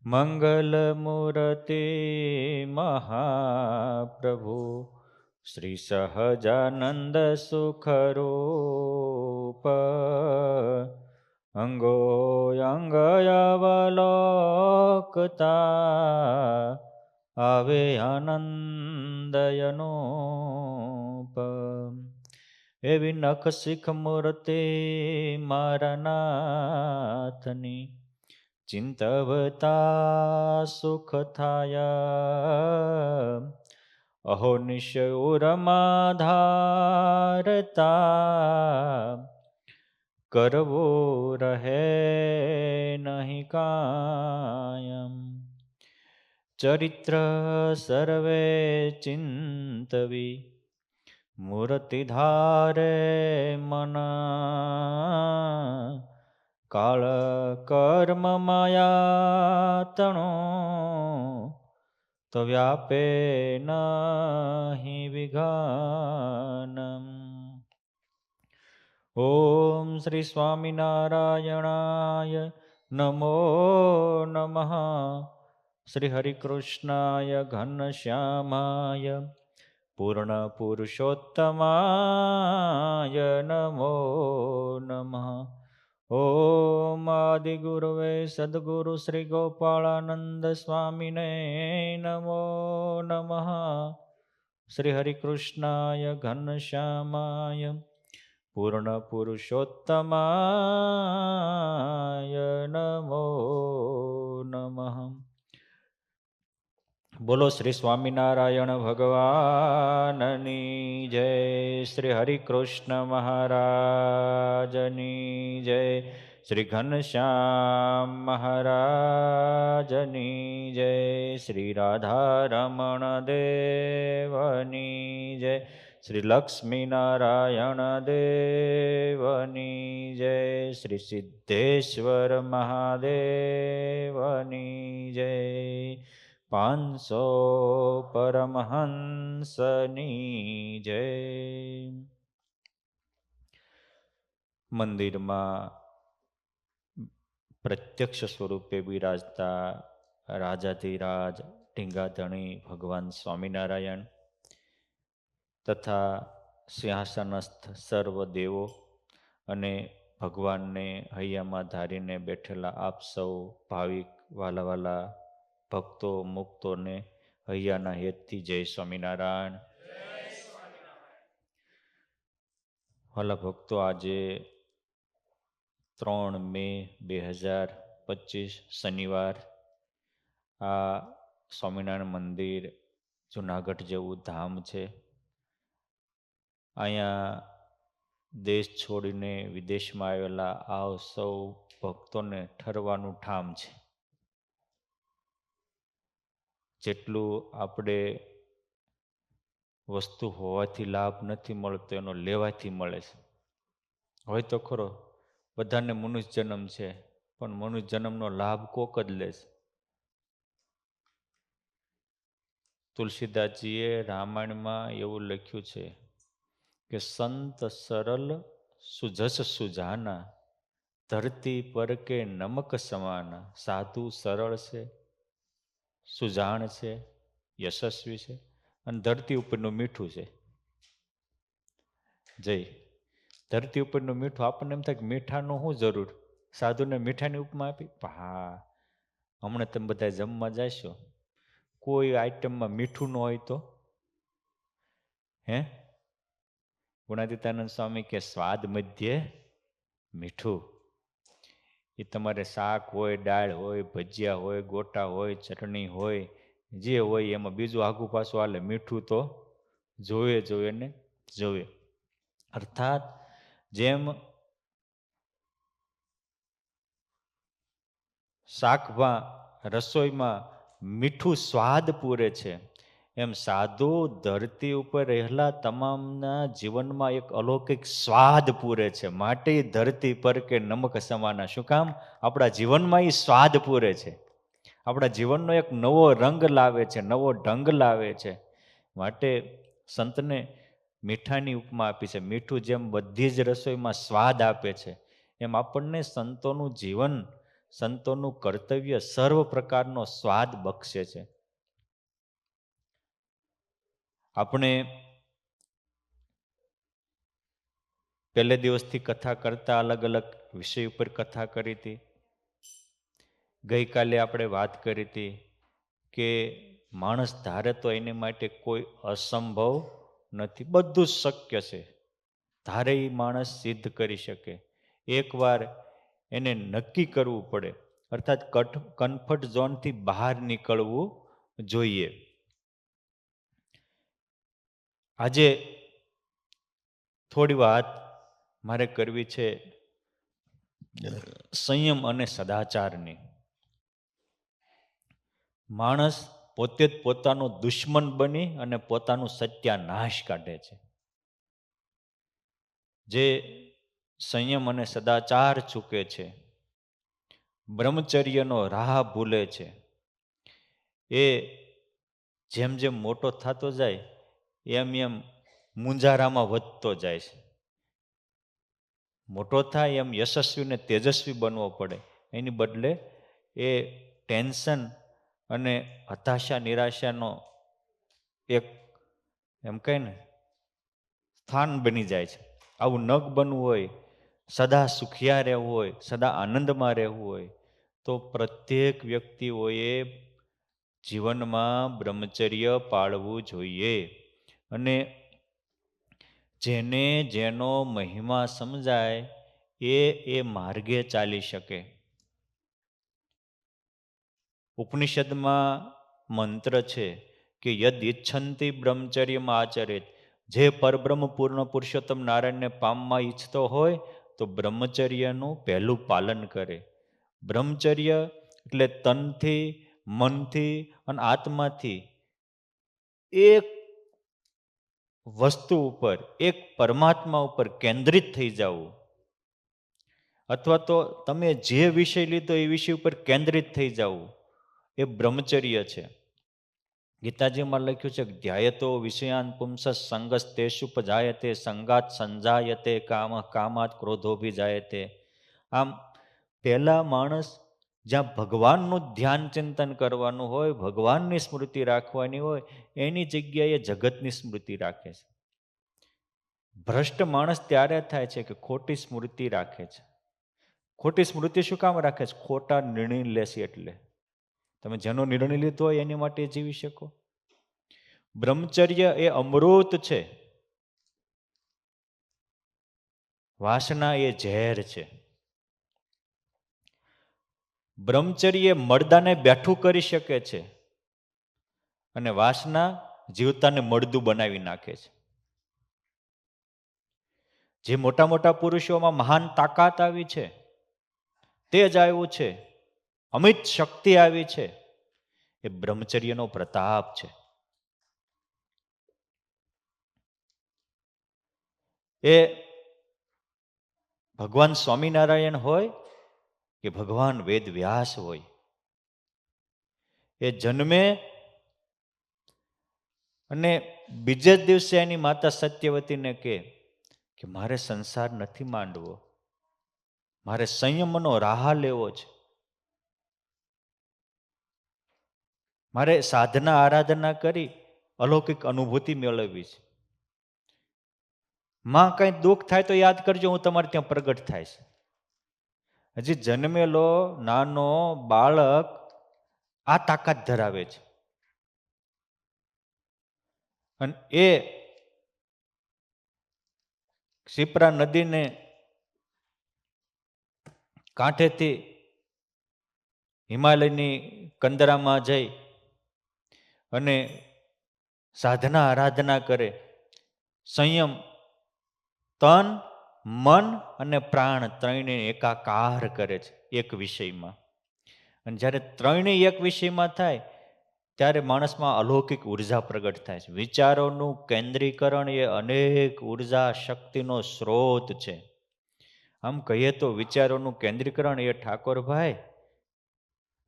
મંગલમૂર્તિ મહાપ્રભુ શ્રી સહજાનંદ સુખરૂપ અંગો અંગયવલોકતા આવે આનંદયનોપ. એવી નખ શીખ મૂર્તિ મારા નાથની ચિંતવતા સુખ થાય. અહો નિશૌરમાં ધારતા કરવો રહે નહીં કાયમ. ચરિત્ર સર્વે ચિંતવી મૂર્તિ ધારે મના. કાળ કર્મ માયા તણો તો વ્યાપે નહીં વિઘાનમ. ઓમ શ્રી સ્વામિનારાયણાય નમો નમઃ. શ્રી હરિકૃષ્ણાય ઘનશ્યામાય પૂર્ણ પુરુષોત્તમાય નમો નમઃ. ઓમ આદિગુરુવે સદગુરુ શ્રી ગોપાળાનંદ સ્વામીને નમો નમઃ. શ્રી હરિકૃષ્ણાય ઘનશ્યામાય પૂર્ણ પુરુષોત્તમાય નમો નમઃ. બોલો શ્રી સ્વામિનારાયણ ભગવાનની જય. શ્રી હરિકૃષ્ણ મહારાજની જય. શ્રી ઘનશ્યામ મહારાજની જય. શ્રી રાધારમણ દેવની જય. શ્રી લક્ષ્મીનારાયણ દેવની જય. શ્રી સિદ્ધેશ્વર મહાદેવની જય. 500 પરમહંસની જય. મંદિરમાં પ્રત્યક્ષ સ્વરૂપે બિરાજતા રાજાધિરાજ ટીંગાધણી ભગવાન સ્વામિનારાયણ તથા સિંહાસનસ્થ સર્વ દેવો અને ભગવાનને હૈયામાં ધારીને બેઠેલા આપ સૌ ભાવિક વાલા ભક્તો મુક્તોને હૈયાના હેતથી જય સ્વામિનારાયણ. વાલા ભક્તો, આજે 3 મે 2025 શનિવાર આ સ્વામિનારાયણ મંદિર જુનાગઢ જેવું ધામ છે. અહીંયા દેશ છોડીને વિદેશમાં આવેલા આ સૌ ભક્તોને ઠરવાનું ઠામ છે. જેટલું આપણે વસ્તુ હોવાથી લાભ નથી મળતો એનો લેવાથી મળે છે. હોય તો ખરો બધાને મનુષ્ય જન્મ છે, પણ મનુષ્ય જન્મનો લાભ કોક જ લે છે. તુલસીદાસજીએ રામાયણમાં એવું લખ્યું છે કે સંત સરલ સુજસ સુજાના ધરતી પર કે નમક સમાના. સાધુ સરળ છે, સુજાણ છે, યશસ્વી છે અને ધરતી ઉપરનું મીઠું છે. જય. ધરતી ઉપરનું મીઠું. આપણને એમ થાય કે મીઠાનું શું જરૂર, સાધુને મીઠાની ઉપમા આપી. હા, હમણાં તમે બધા જમવા જશો, કોઈ આઈટમમાં મીઠું ન હોય તો હે ગુણાતીતાનંદ સ્વામી કે સ્વાદ મધ્યે મીઠું. એ તમારે શાક હોય, દાળ હોય, ભજીયા હોય, ગોટા હોય, ચટણી હોય, જે હોય એમાં બીજું આગું પાછું હાલે, મીઠું તો જોવે ને જોવે. અર્થાત જેમ શાકમાં રસોઈમાં મીઠું સ્વાદ પૂરે છે, એમ સાધુ ધરતી ઉપર રહેલા તમામના જીવનમાં એક અલૌકિક સ્વાદ પૂરે છે. માટે ધરતી પર કે નમક સમાના. શું કામ? આપણા જીવનમાં એ સ્વાદ પૂરે છે, આપણા જીવનનો એક નવો રંગ લાવે છે, નવો ઢંગ લાવે છે. માટે સંતને મીઠાની ઉપમા આપી છે. મીઠું જેમ બધી જ રસોઈમાં સ્વાદ આપે છે, એમ આપણને સંતોનું જીવન, સંતોનું કર્તવ્ય સર્વ પ્રકારનો સ્વાદ બક્ષે છે. આપણે પહેલે દિવસથી કથા કરતા અલગ અલગ વિષય ઉપર કથા કરી હતી. ગઈકાલે આપણે વાત કરી હતી કે માણસ ધારે તો એની માટે કોઈ અસંભવ નથી, બધું શક્ય છે. ધારે એ માણસ સિદ્ધ કરી શકે. એકવાર એને નક્કી કરવું પડે, અર્થાત કમ્ફર્ટ ઝોનથી બહાર નીકળવું જોઈએ. આજે થોડી વાત મારે કરવી છે સંયમ અને સદાચારની. માણસ પોતે જ પોતાનો દુશ્મન બની અને પોતાનું સત્યાનાશ કાઢે છે. જે સંયમ અને સદાચાર ચૂકે છે, બ્રહ્મચર્યનો રાહ ભૂલે છે, એ જેમ જેમ મોટો થતો જાય એમ એમ મુંજારામાં વધતો જાય છે. મોટો થાય એમ યશસ્વી ને તેજસ્વી બનવો પડે, એની બદલે એ ટેન્શન અને હતાશા નિરાશાનો એક એમ કહે ને સ્થાન બની જાય છે. આવું ન બનવું હોય, સદા સુખિયા રહેવું હોય, સદા આનંદમાં રહેવું હોય, તો પ્રત્યેક વ્યક્તિઓએ જીવનમાં બ્રહ્મચર્ય પાળવું જોઈએ. અને જેને જેનો મહિમા સમજાય એ માર્ગે ચાલી શકે. ઉપનિષદમાં મંત્ર છે કે યદ ઈચ્છંતી બ્રહ્મચર્યમાં આચરિત. જે પરબ્રહ્મ પૂર્ણ પુરુષોત્તમ નારાયણને પામવા ઈચ્છતો હોય તો બ્રહ્મચર્યનું પહેલું પાલન કરે. બ્રહ્મચર્ય એટલે તનથી, મનથી અને આત્માથી એક વસ્તુ ઉપર, એક પરમાત્મા ઉપર કેન્દ્રિત થઈ જવું, અથવા તો તમે જે વિષય લીધો એ વિષય ઉપર કેન્દ્રિત થઈ જવું, એ બ્રહ્મચર્ય છે. ગીતાજીમાં લખ્યું છે કે ધ્યાયતો વિષયાન પુંસ સંગસ તેષુપજાયતે સંગાત સંજાયતે કામ કામાત ક્રોધોભિજાયતે. આમ પહેલા માણસ જ્યાં ભગવાનનું ધ્યાન ચિંતન કરવાનું હોય, ભગવાનની સ્મૃતિ રાખવાની હોય, એની જગ્યાએ જગતની સ્મૃતિ રાખે છે. ભ્રષ્ટ માણસ ત્યારે થાય છે કે ખોટી સ્મૃતિ રાખે છે. ખોટી સ્મૃતિ શું કામ રાખે છે? ખોટા નિર્ણય લેશે એટલે. તમે જેનો નિર્ણય લીધો હોય એની માટે જીવી શકો. બ્રહ્મચર્ય એ અમૃત છે, વાસના એ ઝેર છે. બ્રહ્મચર્ય મરદાને બેઠું કરી શકે છે અને વાસના જીવતાને મળદું બનાવી નાખે છે. જે મોટા મોટા પુરુષોમાં મહાન તાકાત આવી છે, તેજ આવ્યું છે, અમિત શક્તિ આવી છે, એ બ્રહ્મચર્યનો પ્રતાપ છે. એ ભગવાન સ્વામિનારાયણ હોય કે ભગવાન વેદ વ્યાસ હોય, એ જન્મે અને બીજે જ દિવસે એની માતા સત્યવતીને કહે કે મારે સંસાર નથી માંડવો, મારે સંયમનો રાહ લેવો છે, મારે સાધના આરાધના કરી અલૌકિક અનુભૂતિ મેળવવી છે. માં કઈ દુઃખ થાય તો યાદ કરજો, હું તમારે ત્યાં પ્રગટ થાય છે. હજી જન્મેલો નાનો બાળક આ તાકાત ધરાવે છે. અને એ શિપ્રા નદીને કાંઠેથી હિમાલયની કંદરામાં જઈ અને સાધના આરાધના કરે, સંયમ તન, મન અને પ્રાણ ત્રણેય એકાકાર કરે છે એક વિષયમાં. અને જ્યારે ત્રણેય એક વિષયમાં થાય ત્યારે માણસમાં અલૌકિક ઉર્જા પ્રગટ થાય છે. વિચારોનું કેન્દ્રીકરણ એ અનેક ઉર્જા શક્તિનો સ્ત્રોત છે. આમ કહીએ તો વિચારોનું કેન્દ્રીકરણ એ ઠાકોરભાઈ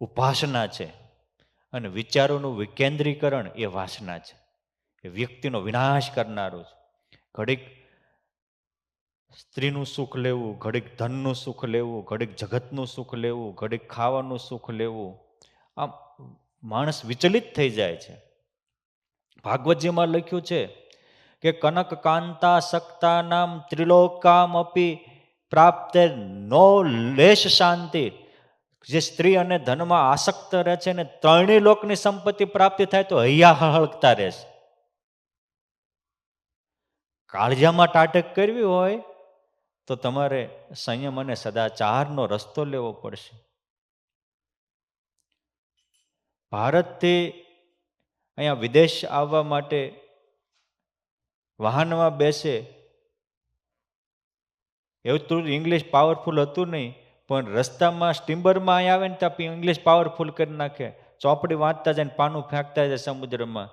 ઉપાસના છે, અને વિચારોનું વિકેન્દ્રીકરણ એ વાસના છે. એ વ્યક્તિનો વિનાશ કરનારો છે. ઘડીક સ્ત્રીનું સુખ લેવું, ઘડીક ધનનું સુખ લેવું, ઘડીક જગતનું સુખ લેવું, ઘડીક ખાવાનું સુખ લેવું, આમ માણસ વિચલિત થઈ જાય છે. ભાગવતજીમાં લખ્યું છે કે કનક કાંતા સક્તા નામ ત્રિલોકામ અપી પ્રાપ્તે નો લેશ શાંતિ. જે સ્ત્રી અને ધનમાં આસક્ત રહે છે ને ત્રણેય લોકની સંપત્તિ પ્રાપ્તિ થાય તો હૈયા હળગતા રહેશે. કાળજામાં ટાટક કરવી હોય તો તમારે સંયમ અને સદાચારનો રસ્તો લેવો પડશે. ભારતથી અહીંયા વિદેશ આવવા માટે વાહનમાં બેસે, એવું તો ઇંગ્લિશ પાવરફુલ હતું નહીં, પણ રસ્તામાં સ્ટીમરમાં અહીં આવે ને ત્યાં ઇંગ્લિશ પાવરફુલ કરી નાખે. ચોપડી વાંચતા જાય ને પાનું ફેંકતા જાય સમુદ્રમાં.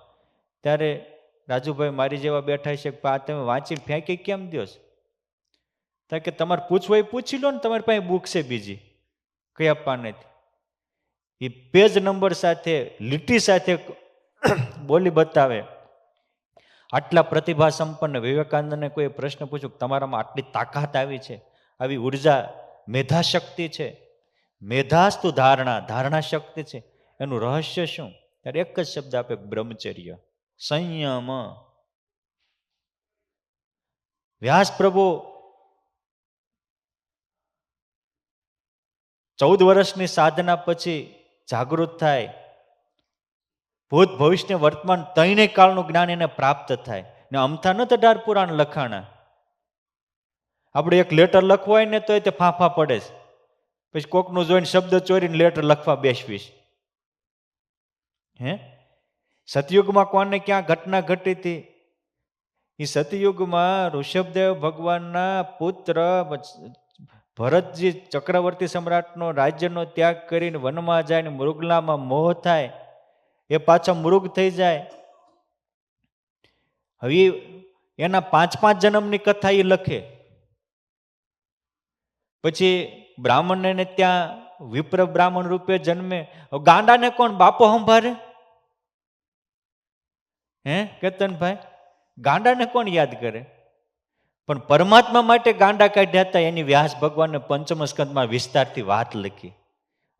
ત્યારે રાજુભાઈ મારી જેવા બેઠા છે કે આ તમે વાંચી ફેંકી કેમ દો છો? કે તમારે પૂછવું એ પૂછી લો ને, તમારી પાસે બુક છે બીજી કયા પાનેથી. એ પેજ નંબર સાથે લીટી સાથે બોલી બતાવે. આટલા પ્રતિભા સંપન્ન વિવેકાનંદને કોઈ પ્રશ્ન પૂછ્યો તમારામાં આટલી તાકાત આવી છે, આવી ઉર્જા, મેધાશક્તિ છે, મેધાસ્તુ ધારણા, ધારણા શક્તિ છે, એનું રહસ્ય શું? ત્યારે એક જ શબ્દ આપે, બ્રહ્મચર્ય, સંયમ. વ્યાસ પ્રભુ 14 વર્ષની સાધના પછી જાગૃત થાય, ભૂત ભવિષ્ય વર્તમાન ત્રણેય કાળનું જ્ઞાન એને પ્રાપ્ત થાય. ને અમથા ન 18 પુરાણ લખાણા. આપણે એક લેટર લખવું હોય ને તો તે ફાંફા પડે છે, પછી કોકનું જોઈને શબ્દ ચોરીને લેટર લખવા બેસવીશ. હે, સતયુગમાં કોને ક્યાં ઘટના ઘટી હતી? એ સતયુગમાં ઋષભદેવ ભગવાનના પુત્ર ભરતજી ચક્રવર્તી સમ્રાટનો રાજ્યનો ત્યાગ કરીને વનમાં જાય ને મૃગલામાં મોહ થાય, એ પાછા મૃગ થઈ જાય. હવે એના 5-5 જન્મની કથા એ લખે. પછી બ્રાહ્મણને ત્યાં વિપ્ર બ્રાહ્મણ રૂપે જન્મે. ગાંડાને કોણ બાપો સંભાળે? હે કેતનભાઈ, ગાંડાને કોણ યાદ કરે? પણ પરમાત્મા માટે ગાંડા કાઢ્યા હતા એની વ્યાસ ભગવાનને પંચમ સ્કંદમાં વિસ્તારથી વાત લખી.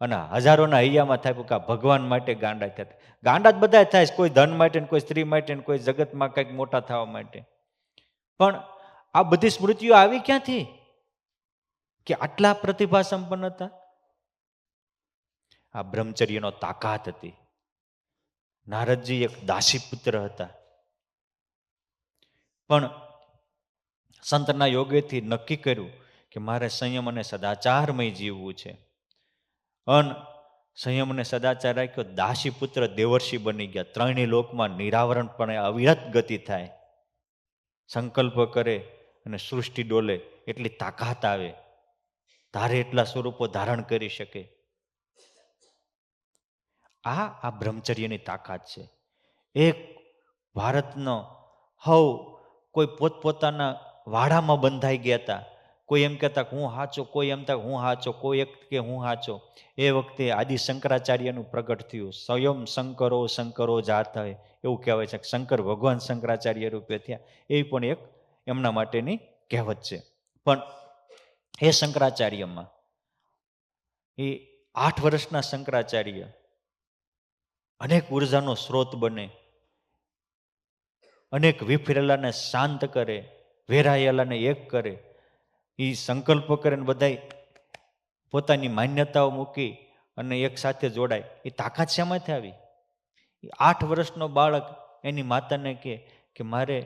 અને હજારોના હૈયામાં થાય કે ભગવાન માટે ગાંડા થયા. ગાંડા જ બધા થાય, કોઈ ધન માટે, કોઈ સ્ત્રી માટે, કોઈ જગતમાં કંઈક મોટા થવા માટે. પણ આ બધી સ્મૃતિઓ આવી ક્યાંથી કે આટલા પ્રતિભા સંપન્ન હતા? આ બ્રહ્મચર્યનો તાકાત હતી. નારદજી એક દાસી પુત્ર હતા, પણ સંતના યોગેથી નક્કી કર્યું કે મારે સંયમ અને સદાચારમય જીવવું છે. અન સંયમ અને સદાચાર રાખ્યો, દાસી પુત્ર દેવર્ષિ બની ગયા. ત્રણેય લોકમાં નિરાવરણપણે અવિરત ગતિ થાય. સંકલ્પ કરે અને સૃષ્ટિ ડોલે એટલી તાકાત આવે, ધારે એટલા સ્વરૂપો ધારણ કરી શકે. આ બ્રહ્મચર્યની તાકાત છે. એક ભારતનો હવ કોઈ પોતપોતાના વાડામાં બંધાઈ ગયા હતા. કોઈ એમ કહેતા હું હાચો, કોઈ એમ કહેતા હું હાચો, કોઈ એક કે હું હાચો. એ વખતે આદિ શંકરાચાર્યનું પ્રગટ થયું. સ્વયં શંકરો શંકરો જાત હોય એવું કહેવાય છે. શંકર ભગવાન શંકરાચાર્ય રૂપે થયા, એ પણ એક એમના માટેની કહેવત છે. પણ એ શંકરાચાર્યમાં એ 8 વર્ષના શંકરાચાર્ય અનેક ઉર્જાનો સ્ત્રોત બને, અનેક વિફરેલાને શાંત કરે, વેરાયેલાને એક કરે. એ સંકલ્પ કરે ને બધા પોતાની માન્યતાઓ મૂકી અને એક સાથે જોડાય. એ તાકાત શેમાંથી આવી? 8 વર્ષનો બાળક એની માતાને કહે કે મારે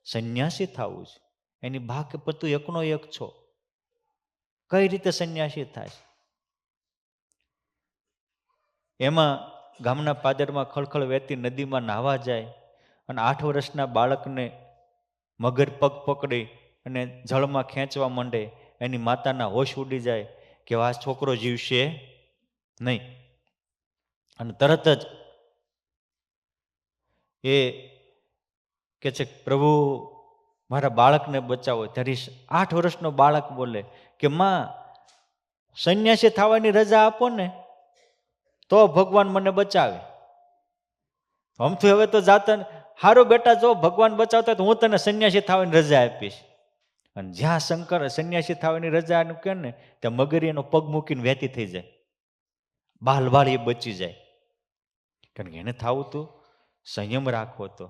સંન્યાસી થવું છે. એની બા કે તું એકનો એક છો, કઈ રીતે સંન્યાસી થાય? એમાં ગામના પાદરમાં ખળખળ વહેતી નદીમાં નાહવા જાય અને 8 વર્ષના બાળકને મગર પગ પકડી અને જળમાં ખેંચવા માંડે. એની માતાના હોશ ઉડી જાય કે આ છોકરો જીવશે નહીં. અને તરત જ એ કે છે પ્રભુ મારા બાળકને બચાવો. ત્યારે 8 વર્ષનો બાળક બોલે કે માં સંન્યાસી થવાની રજા આપો ને તો ભગવાન મને બચાવે. હમથી હવે તો જાતા હારો બેટા, જો ભગવાન બચાવતા તો હું તને સંન્યાસી થવાની રજા આપીશ. અને જ્યાં શંકર સંન્યાસી થવાની રજાનું કે ને ત્યાં મગરી એનો પગ મૂકીને વહેતી થઈ જાય, બાલ એ બચી જાય. કારણ કે એને થવું હતું સંયમ રાખવો હતો,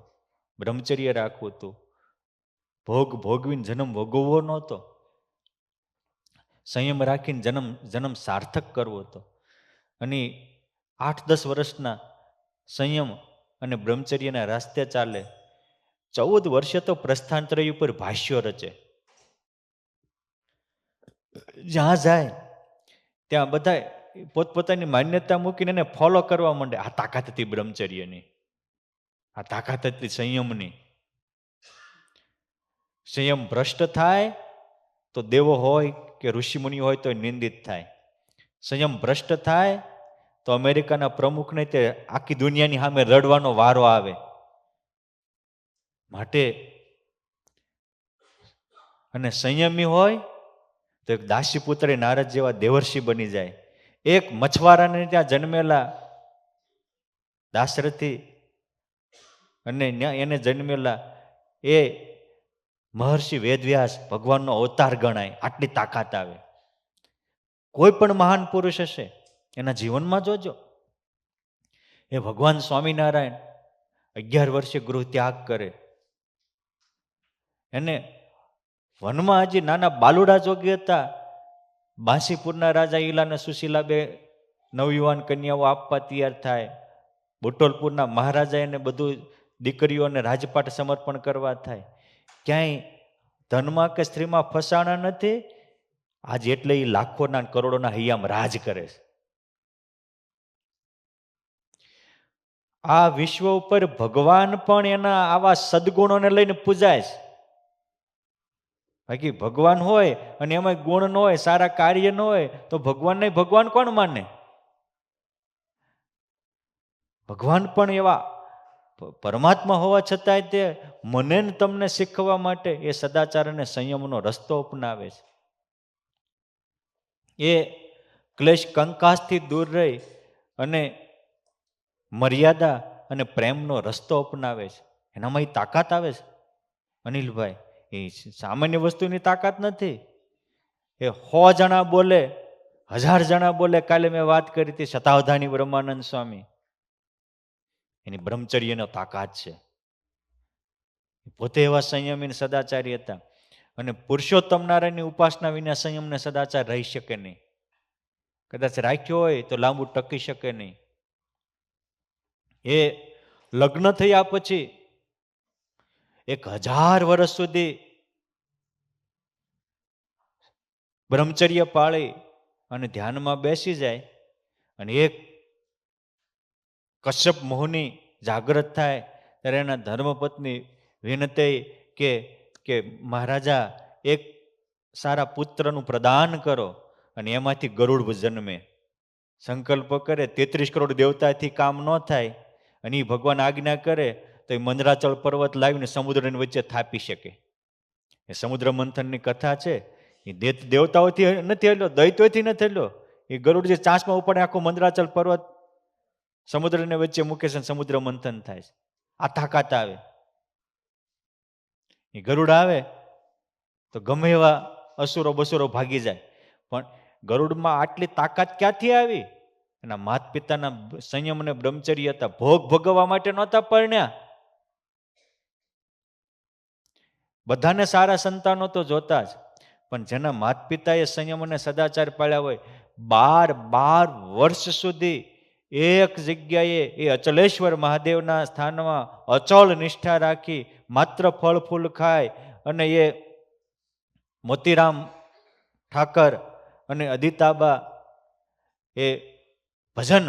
બ્રહ્મચર્ય રાખવું હતું, ભોગવીને જન્મ ભોગવવો નહોતો, સંયમ રાખીને જન્મ સાર્થક કરવો હતો. અને 8-10 વર્ષના સંયમ અને બ્રહ્મચર્યના રસ્તે ચાલે. 14 વર્ષે તો પ્રસ્થાનત્રય ઉપર ભાષ્યો રચે. જ્યાં જાય ત્યાં બધા પોતપોતાની માન્યતા મૂકીને એને ફોલો કરવા માંડે. આ તાકાત હતી બ્રહ્મચર્યની, આ તાકાત હતી સંયમની. સંયમ ભ્રષ્ટ થાય તો દેવો હોય કે ઋષિમુનિ હોય તો નિંદિત થાય. સંયમ ભ્રષ્ટ થાય તો અમેરિકાના પ્રમુખને તે આખી દુનિયાની સામે રડવાનો વારો આવે. માટે અને સંયમી હોય તો એક દાસીપુત્ર નારદ જેવા દેવર્ષિ બની જાય. એક મછવારાને ત્યાં જન્મેલા દાશરથી અને એને જન્મેલા એ મહર્ષિ વેદવ્યાસ ભગવાનનો અવતાર ગણાય. આટલી તાકાત આવે. કોઈ પણ મહાન પુરુષ હશે એના જીવનમાં જોજો. એ ભગવાન સ્વામિનારાયણ 11 વર્ષે ગૃહ ત્યાગ કરે. એને વનમાં હજી નાના બાલુડા જોગી હતા. બાંસીપુરના રાજા ઈલાને સુશીલાબે નવયુવાન કન્યાઓ આપવા તૈયાર થાય. બુટોલપુરના મહારાજા એને બધું દીકરીઓને રાજપાટ સમર્પણ કરવા થાય. ક્યાંય ધનમાં કે સ્ત્રીમાં ફસાણા નથી. આજે એટલે એ લાખોના કરોડોના હૈયામાં રાજ કરે છે. આ વિશ્વ ઉપર ભગવાન પણ એના આવા સદગુણોને લઈને પૂજાય છે. બાકી ભગવાન હોય અને એમાં ગુણ ન હોય, સારા કાર્ય ન હોય તો ભગવાનને ભગવાન કોણ માને? ભગવાન પણ એવા પરમાત્મા હોવા છતાંય તે મને તમને શીખવા માટે એ સદાચાર અને સંયમનો રસ્તો અપનાવે છે. એ ક્લેશ કંકાસથી દૂર રહી અને મર્યાદા અને પ્રેમનો રસ્તો અપનાવે છે. એનામાં એ તાકાત આવે છે. અનિલભાઈ, એ સામાન્ય વસ્તુની તાકાત નથી. એ 100 જણા બોલે, 1000 જણા બોલે. કાલે મેં વાત કરી હતી શતાવધાની બ્રહ્માનંદ સ્વામી, એની બ્રહ્મચર્યનો તાકાત છે. પોતે એવા સંયમી સદાચારી હતા. અને પુરુષોત્તમ નારાયણની ઉપાસના વિના સંયમને સદાચાર રહી શકે નહીં. કદાચ રાખ્યો હોય તો લાંબુ ટકી શકે નહીં. એ લગ્ન થયા પછી 1000 વર્ષ સુધી બ્રહ્મચર્ય પાળી અને ધ્યાનમાં બેસી જાય. અને એક કશ્યપ મુનિ જાગૃત થાય ત્યારે એના ધર્મપત્ની વિનંતી કે મહારાજા એક સારા પુત્રનું પ્રદાન કરો અને એમાંથી ગરુડ જન્મે. સંકલ્પ કરે. 33 કરોડ દેવતાથી કામ ન થાય અને એ ભગવાન આજ્ઞા કરે તો એ મંદરાચલ પર્વત લાવીને સમુદ્રની વચ્ચે થાપી શકે. એ સમુદ્ર મંથનની કથા છે. એ દેવતાઓથી નથી હેલ્યો, દૈત્યોથી નથી હેલ્યો. એ ગરુડ જે ચાંચમાં ઉપડે આખો મંદરાચલ પર્વત સમુદ્રને વચ્ચે મૂકે છે, સમુદ્ર મંથન થાય છે. આ તાકાત આવે. એ ગરુડ આવે તો ગમે એવા અસુરો બસુરો ભાગી જાય. પણ ગરુડમાં આટલી તાકાત ક્યાંથી આવી? એના માતા પિતાના સંયમ અને બ્રહ્મચર્ય હતા. ભોગ ભોગવવા માટે નહોતા પરણ્યા. બધાને સારા સંતાનો તો જોતા જ, પણ જેના માતા પિતાએ સંયમ અને સદાચાર પાળ્યા હોય, 12 વર્ષ સુધી એક જગ્યાએ એ અચલેશ્વર મહાદેવના સ્થાનમાં અચળ નિષ્ઠા રાખી માત્ર ફળ ફૂલ ખાય અને એ મોતીરામ ઠાકર અને અદિતાબા એ ભજન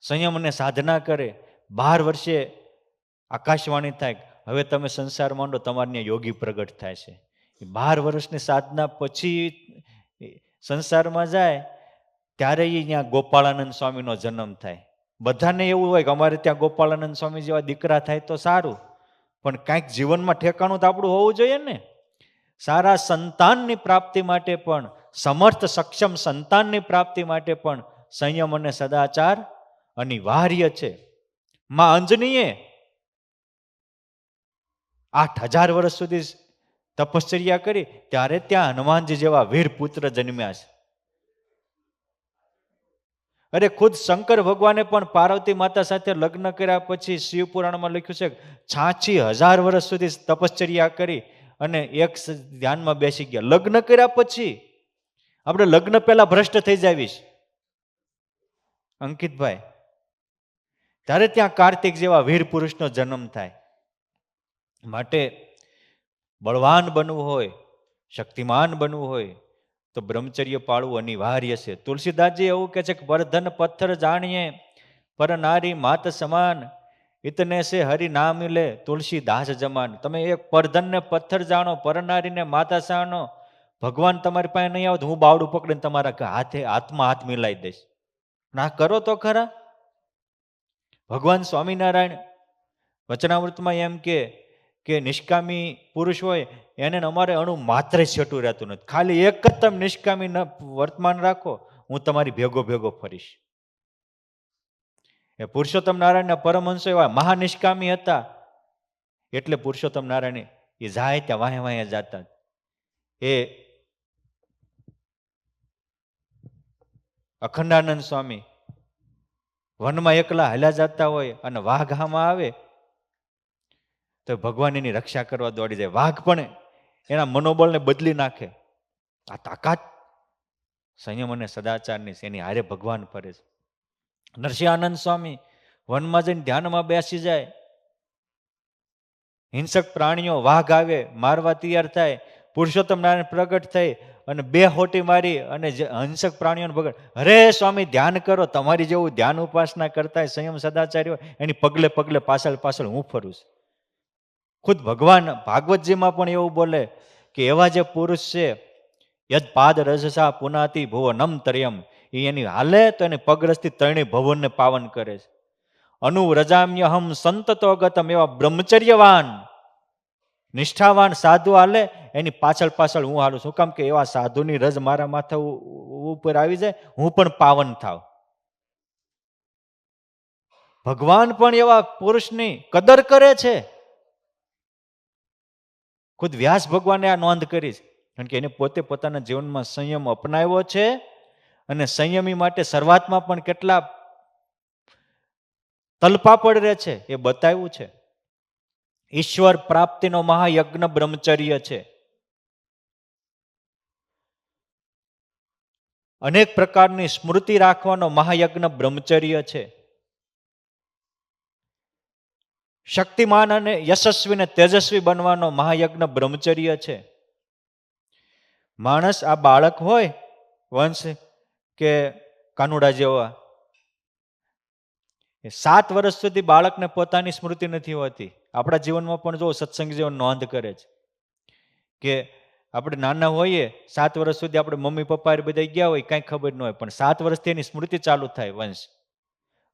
સંયમ અને સાધના કરે. 12 વર્ષે આકાશવાણી થાય, હવે તમે સંસાર માંડો, તમારે ત્યાં યોગી પ્રગટ થાય છે. 12 વર્ષની સાધના પછી સંસારમાં જાય ત્યારે ત્યાં ગોપાળાનંદ સ્વામીનો જન્મ થાય. બધાને એવું હોય કે અમારે ત્યાં ગોપાળાનંદ સ્વામી જેવા દીકરા થાય તો સારું, પણ કાંઈક જીવનમાં ઠેકાણું તો આપણું હોવું જોઈએ ને. સારા સંતાનની પ્રાપ્તિ માટે પણ, સમર્થ સક્ષમ સંતાનની પ્રાપ્તિ માટે પણ સંયમ અને સદાચાર અનિવાર્ય છે. માં અંજનીએ 8000 વર્ષ સુધી તપશ્ચર્યા કરી ત્યારે ત્યાં હનુમાનજી જેવા વીર પુત્ર જન્મ્યા છે. અરે ખુદ શંકર ભગવાને પણ પાર્વતી માતા સાથે લગ્ન કર્યા પછી શિવપુરાણમાં લખ્યું છે 86,000 વર્ષ સુધી તપશ્ચર્યા કરી અને એક ધ્યાનમાં બેસી ગયા. લગ્ન કર્યા પછી આપણે લગ્ન પહેલા ભ્રષ્ટ થઈ જાવીશ અંકિતભાઈ, ત્યારે ત્યાં કાર્તિક જેવા વીર પુરુષનો જન્મ થાય. માટે બળવાન બનવું હોય, શક્તિમાન બનવું હોય તો બ્રહ્મચર્ય પાળવું અનિવાર્ય છે. તુલસીદાસજી એવું કહે છે કે પરધન પથ્થર જાણીએ પર નારી માત સમાન, ઇતને સે હરિ ના મિલે તુલસીદાસ જમાન. તમે એક પરધનને પથ્થર જાણો, પરનારીને માતા જાણો, ભગવાન તમારી પાસે નહીં આવે તો હું બાવડું પકડીને તમારા હાથમાં હાથ મિલાઈ દઈશ. ના કરો તો ખરા. ભગવાન સ્વામિનારાયણ વચનામૃતમાં એમ કે નિષ્કામી પુરુષ હોય એને અમારે અણુ માત્ર છેટું રહેતું નથી. ખાલી એક જ તમે નિષ્કામી વર્તમાન રાખો, હું તમારી ભેગો ફરીશ. એ પુરુષોત્તમ નારાયણના પરમહંસો એવા મહાનિષ્કામી હતા, એટલે પુરુષોત્તમ નારાયણ એ જાય ત્યાં વાહે જતા. એ અખંડાનંદ સ્વામી વનમાં એકલા હાલ્યા જતા હોય અને વાઘ આમાં આવે તો ભગવાન એની રક્ષા કરવા દોડી જાય. વાઘ પણ એના મનોબળને બદલી નાખે. આ તાકાત સંયમ અને સદાચારની છે, એની હારે ભગવાન ફરે છે. નરસિંહ આનંદ સ્વામી વનમાં જઈને ધ્યાનમાં બેસી જાય, હિંસક પ્રાણીઓ વાઘ આવે મારવા તૈયાર થાય, પુરુષોત્તમ નારાયણ પ્રગટ થઈ અને 2 હોટી મારી અને હિંસક પ્રાણીઓને ભગત, અરે સ્વામી ધ્યાન કરો, તમારી જેવું ધ્યાન ઉપાસના કરતા સંયમ સદાચારી હોય એની પગલે પગલે પાછળ હું ફરું છું. ખુદ ભગવાન ભાગવતજીમાં પણ એવું બોલે કે એવા જે પુરુષ છે યદ પાદ રજસા પુનાતિ ભુવનમ તર્યમ, એ એની હાલે તો એને પગરસથી ત્રણેય ભવનને પાવન કરે છે. અનુવ્રજામ્ય હમ સંતતો ગતમ, એવા બ્રહ્મચર્યવાન નિષ્ઠાવાન સાધુ હાલે એની પાછળ હું હાલું. શું કામ કે એવા સાધુની રજ મારા માથા ઉપર આવી જાય, હું પણ પાવન થાવ. ભગવાન પણ એવા પુરુષની કદર કરે છે. ખુદ વ્યાસ ભગવાને આ નોંધ કરી છે, કારણ કે એને પોતે પોતાના જીવનમાં સંયમ અપનાવ્યો છે અને સંયમી માટે શરૂઆતમાં પણ કેટલા તલપાપડ રહે છે એ બતાવ્યું છે. ઈશ્વર પ્રાપ્તિનો મહાયજ્ઞ બ્રહ્મચર્ય છે. અનેક પ્રકારની સ્મૃતિ રાખવાનો મહાયજ્ઞ બ્રહ્મચર્ય છે. શક્તિમાન અને યશસ્વી ને તેજસ્વી બનવાનો મહાયજ્ઞ બ્રહ્મચર્ય છે. માણસ આ બાળક હોય વંશ કે કાનુડા જેવા, 7 વર્ષ સુધી બાળકને પોતાની સ્મૃતિ નથી હોતી. આપણા જીવનમાં પણ જો સત્સંગ જીવન નોંધ કરે છે કે આપણે નાના હોઈએ 7 વર્ષ સુધી આપણે મમ્મી પપ્પા બધા ગયા હોય, કાંઈ ખબર ન હોય, પણ 7 વર્ષથી એની સ્મૃતિ ચાલુ થાય વંશ.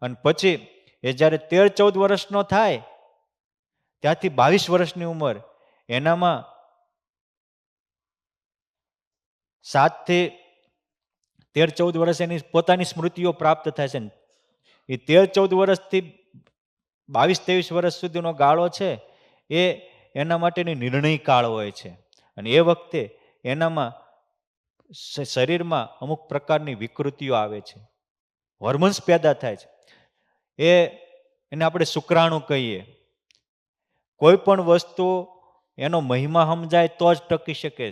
અને પછી એ જ્યારે 13-14 વર્ષનો થાય ત્યાંથી 22 વર્ષની ઉંમર, એનામાં 7 થી 13-14 વર્ષ એની પોતાની સ્મૃતિઓ પ્રાપ્ત થાય છે. એ 13-14 વર્ષથી 22-23 વર્ષ સુધીનો ગાળો છે એ એના માટેની નિર્ણય કાળ હોય છે. અને એ વખતે એનામાં શરીરમાં અમુક પ્રકારની વિકૃતિઓ આવે છે, હોર્મોન્સ પેદા થાય છે. એને આપણે શુક્રાણુ કહીએ. કોઈ પણ વસ્તુ એનો મહિમા સમજાય તો જ ટકી શકે.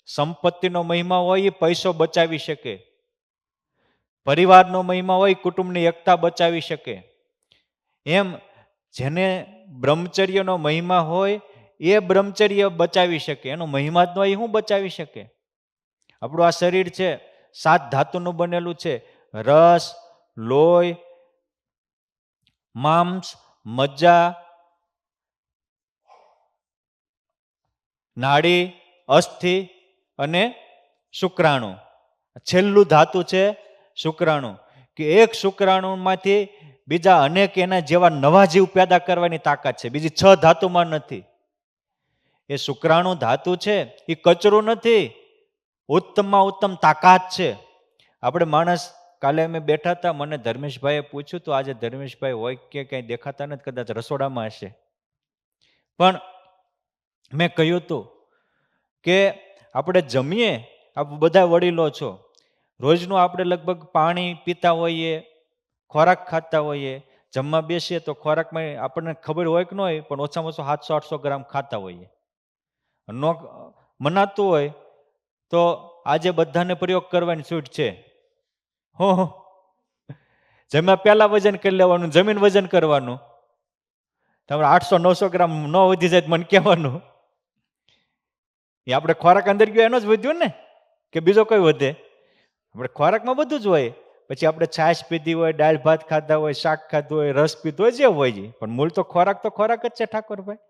સંપત્તિનો મહિમા હોય એ પૈસો બચાવી શકે, પરિવારનો મહિમા હોય કુટુંબની એકતા બચાવી શકે. એમ જેને બ્રહ્મચર્યનો મહિમા હોય એ બ્રહ્મચર્ય બચાવી શકે, એનો મહિમા જ ન હોય શું બચાવી શકે? આપણું આ શરીર છે 7 ધાતુનું બનેલું છે. રસ, લોહી, માંસ, મજ્જા, નાડી, અસ્થિ અને શુક્રાણુ. છેલ્લું ધાતુ છે શુક્રાણુ. કે એક શુક્રાણુમાંથી બીજા અનેક એના જેવા નવા જીવ પેદા કરવાની તાકાત છે, બીજી 6 ધાતુમાં નથી. એ શુક્રાણુ ધાતુ છે એ કચરું નથી, ઉત્તમમાં ઉત્તમ તાકાત છે. આપણે માણસ, કાલે અમે બેઠા હતા, મને ધર્મેશભાઈએ પૂછ્યું તો આજે ધર્મેશભાઈ હોય કે કંઈ દેખાતા નથી, કદાચ રસોડામાં હશે. પણ મેં કહ્યું હતું કે આપણે જમીએ, આપ બધા વડીલો છો, રોજનું આપણે લગભગ પાણી પીતા હોઈએ, ખોરાક ખાતા હોઈએ, જમવા બેસીએ તો ખોરાકમાં આપણને ખબર હોય કે ન હોય, પણ ઓછામાં ઓછું 700-800 ગ્રામ ખાતા હોઈએ. ન મનાતું હોય તો આજે બધાને પ્રયોગ કરવાની છૂટ છે. હો જમ્યા પહેલા વજન કરી લેવાનું, જમીન વજન કરવાનું. તમારે 800-900 ગ્રામ ન વધી જાય મને કહેવાનું. એ આપણે ખોરાક અંદર ગયો એનો જ વધ્યું ને, કે બીજો કોઈ વધે? આપણે ખોરાકમાં બધું જ હોય. પછી આપણે છાશ પીધી હોય, દાળ ભાત ખાધા હોય, શાક ખાધું હોય, રસ પીધો હોય, જે હોય છે, પણ મૂળ તો ખોરાક જ છે ઠાકોરભાઈ.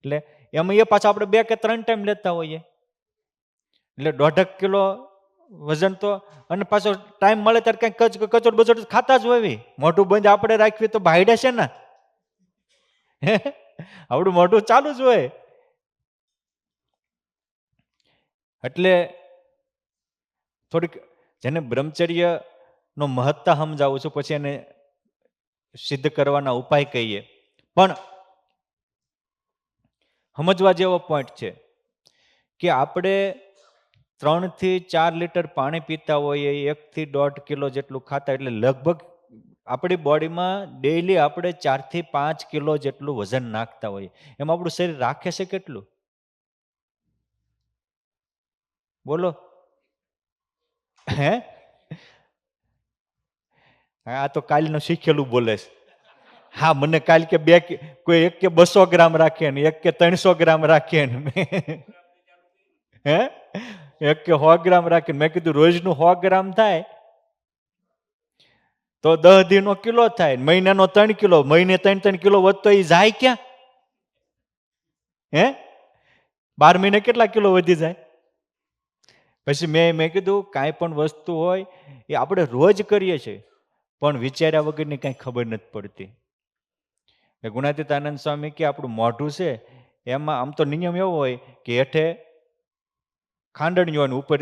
એટલે એમાં એ પાછા આપણે 2 કે 3 ટાઈમ લેતા હોઈએ. એટલે 1.5 કિલો વજન તો, અને પાછો ટાઈમ મળે ત્યારે કંઈક કચોડ બચોડ ખાતા જ હોય. મોઢું બંધ આપણે રાખવી તો ભાઈડે છે ને, આપણું મોઢું ચાલુ જ હોય. એટલે થોડીક જેને બ્રહ્મચર્ય નો મહત્તા સમજાવું છું, પછી એને સિદ્ધ કરવાના ઉપાય કહીએ. પણ સમજવા જેવો પોઈન્ટ છે કે આપણે 3 થી 4 લીટર પાણી પીતા હોઈએ, 1 થી 1.5 કિલો જેટલું ખાતા, એટલે લગભગ આપણી બોડીમાં ડેઈલી આપણે 4 થી 5 કિલો જેટલું વજન નાખતા હોઈએ. એમાં આપણું શરીર રાખે છે કેટલું? બોલો. હે? આ તો કાલનું શીખેલું બોલે છે. હા, મને કાલ કે કોઈ 1 કે 200 ગ્રામ રાખે ને 1 કે 300 ગ્રામ રાખે ને, હે 1 કે 100 ગ્રામ રાખે. મેં કીધું રોજનું 100 ગ્રામ થાય તો 10 દીનો કિલો થાય, મહિનાનો 3 કિલો, મહિને 3 કિલો વધતો એ જાય ક્યાં? હે 12 મહિને કેટલા કિલો વધી જાય? પછી મેં કીધું કાંઈ પણ વસ્તુ હોય એ આપણે રોજ કરીએ છીએ, પણ વિચાર્યા વગરની કાંઈ ખબર નથી પડતી. ગુણાતીત આનંદ સ્વામી કે આપણું મોઢું છે એમાં આમ તો નિયમ એવો હોય કે હેઠે ખાંડણીઓનું, ઉપર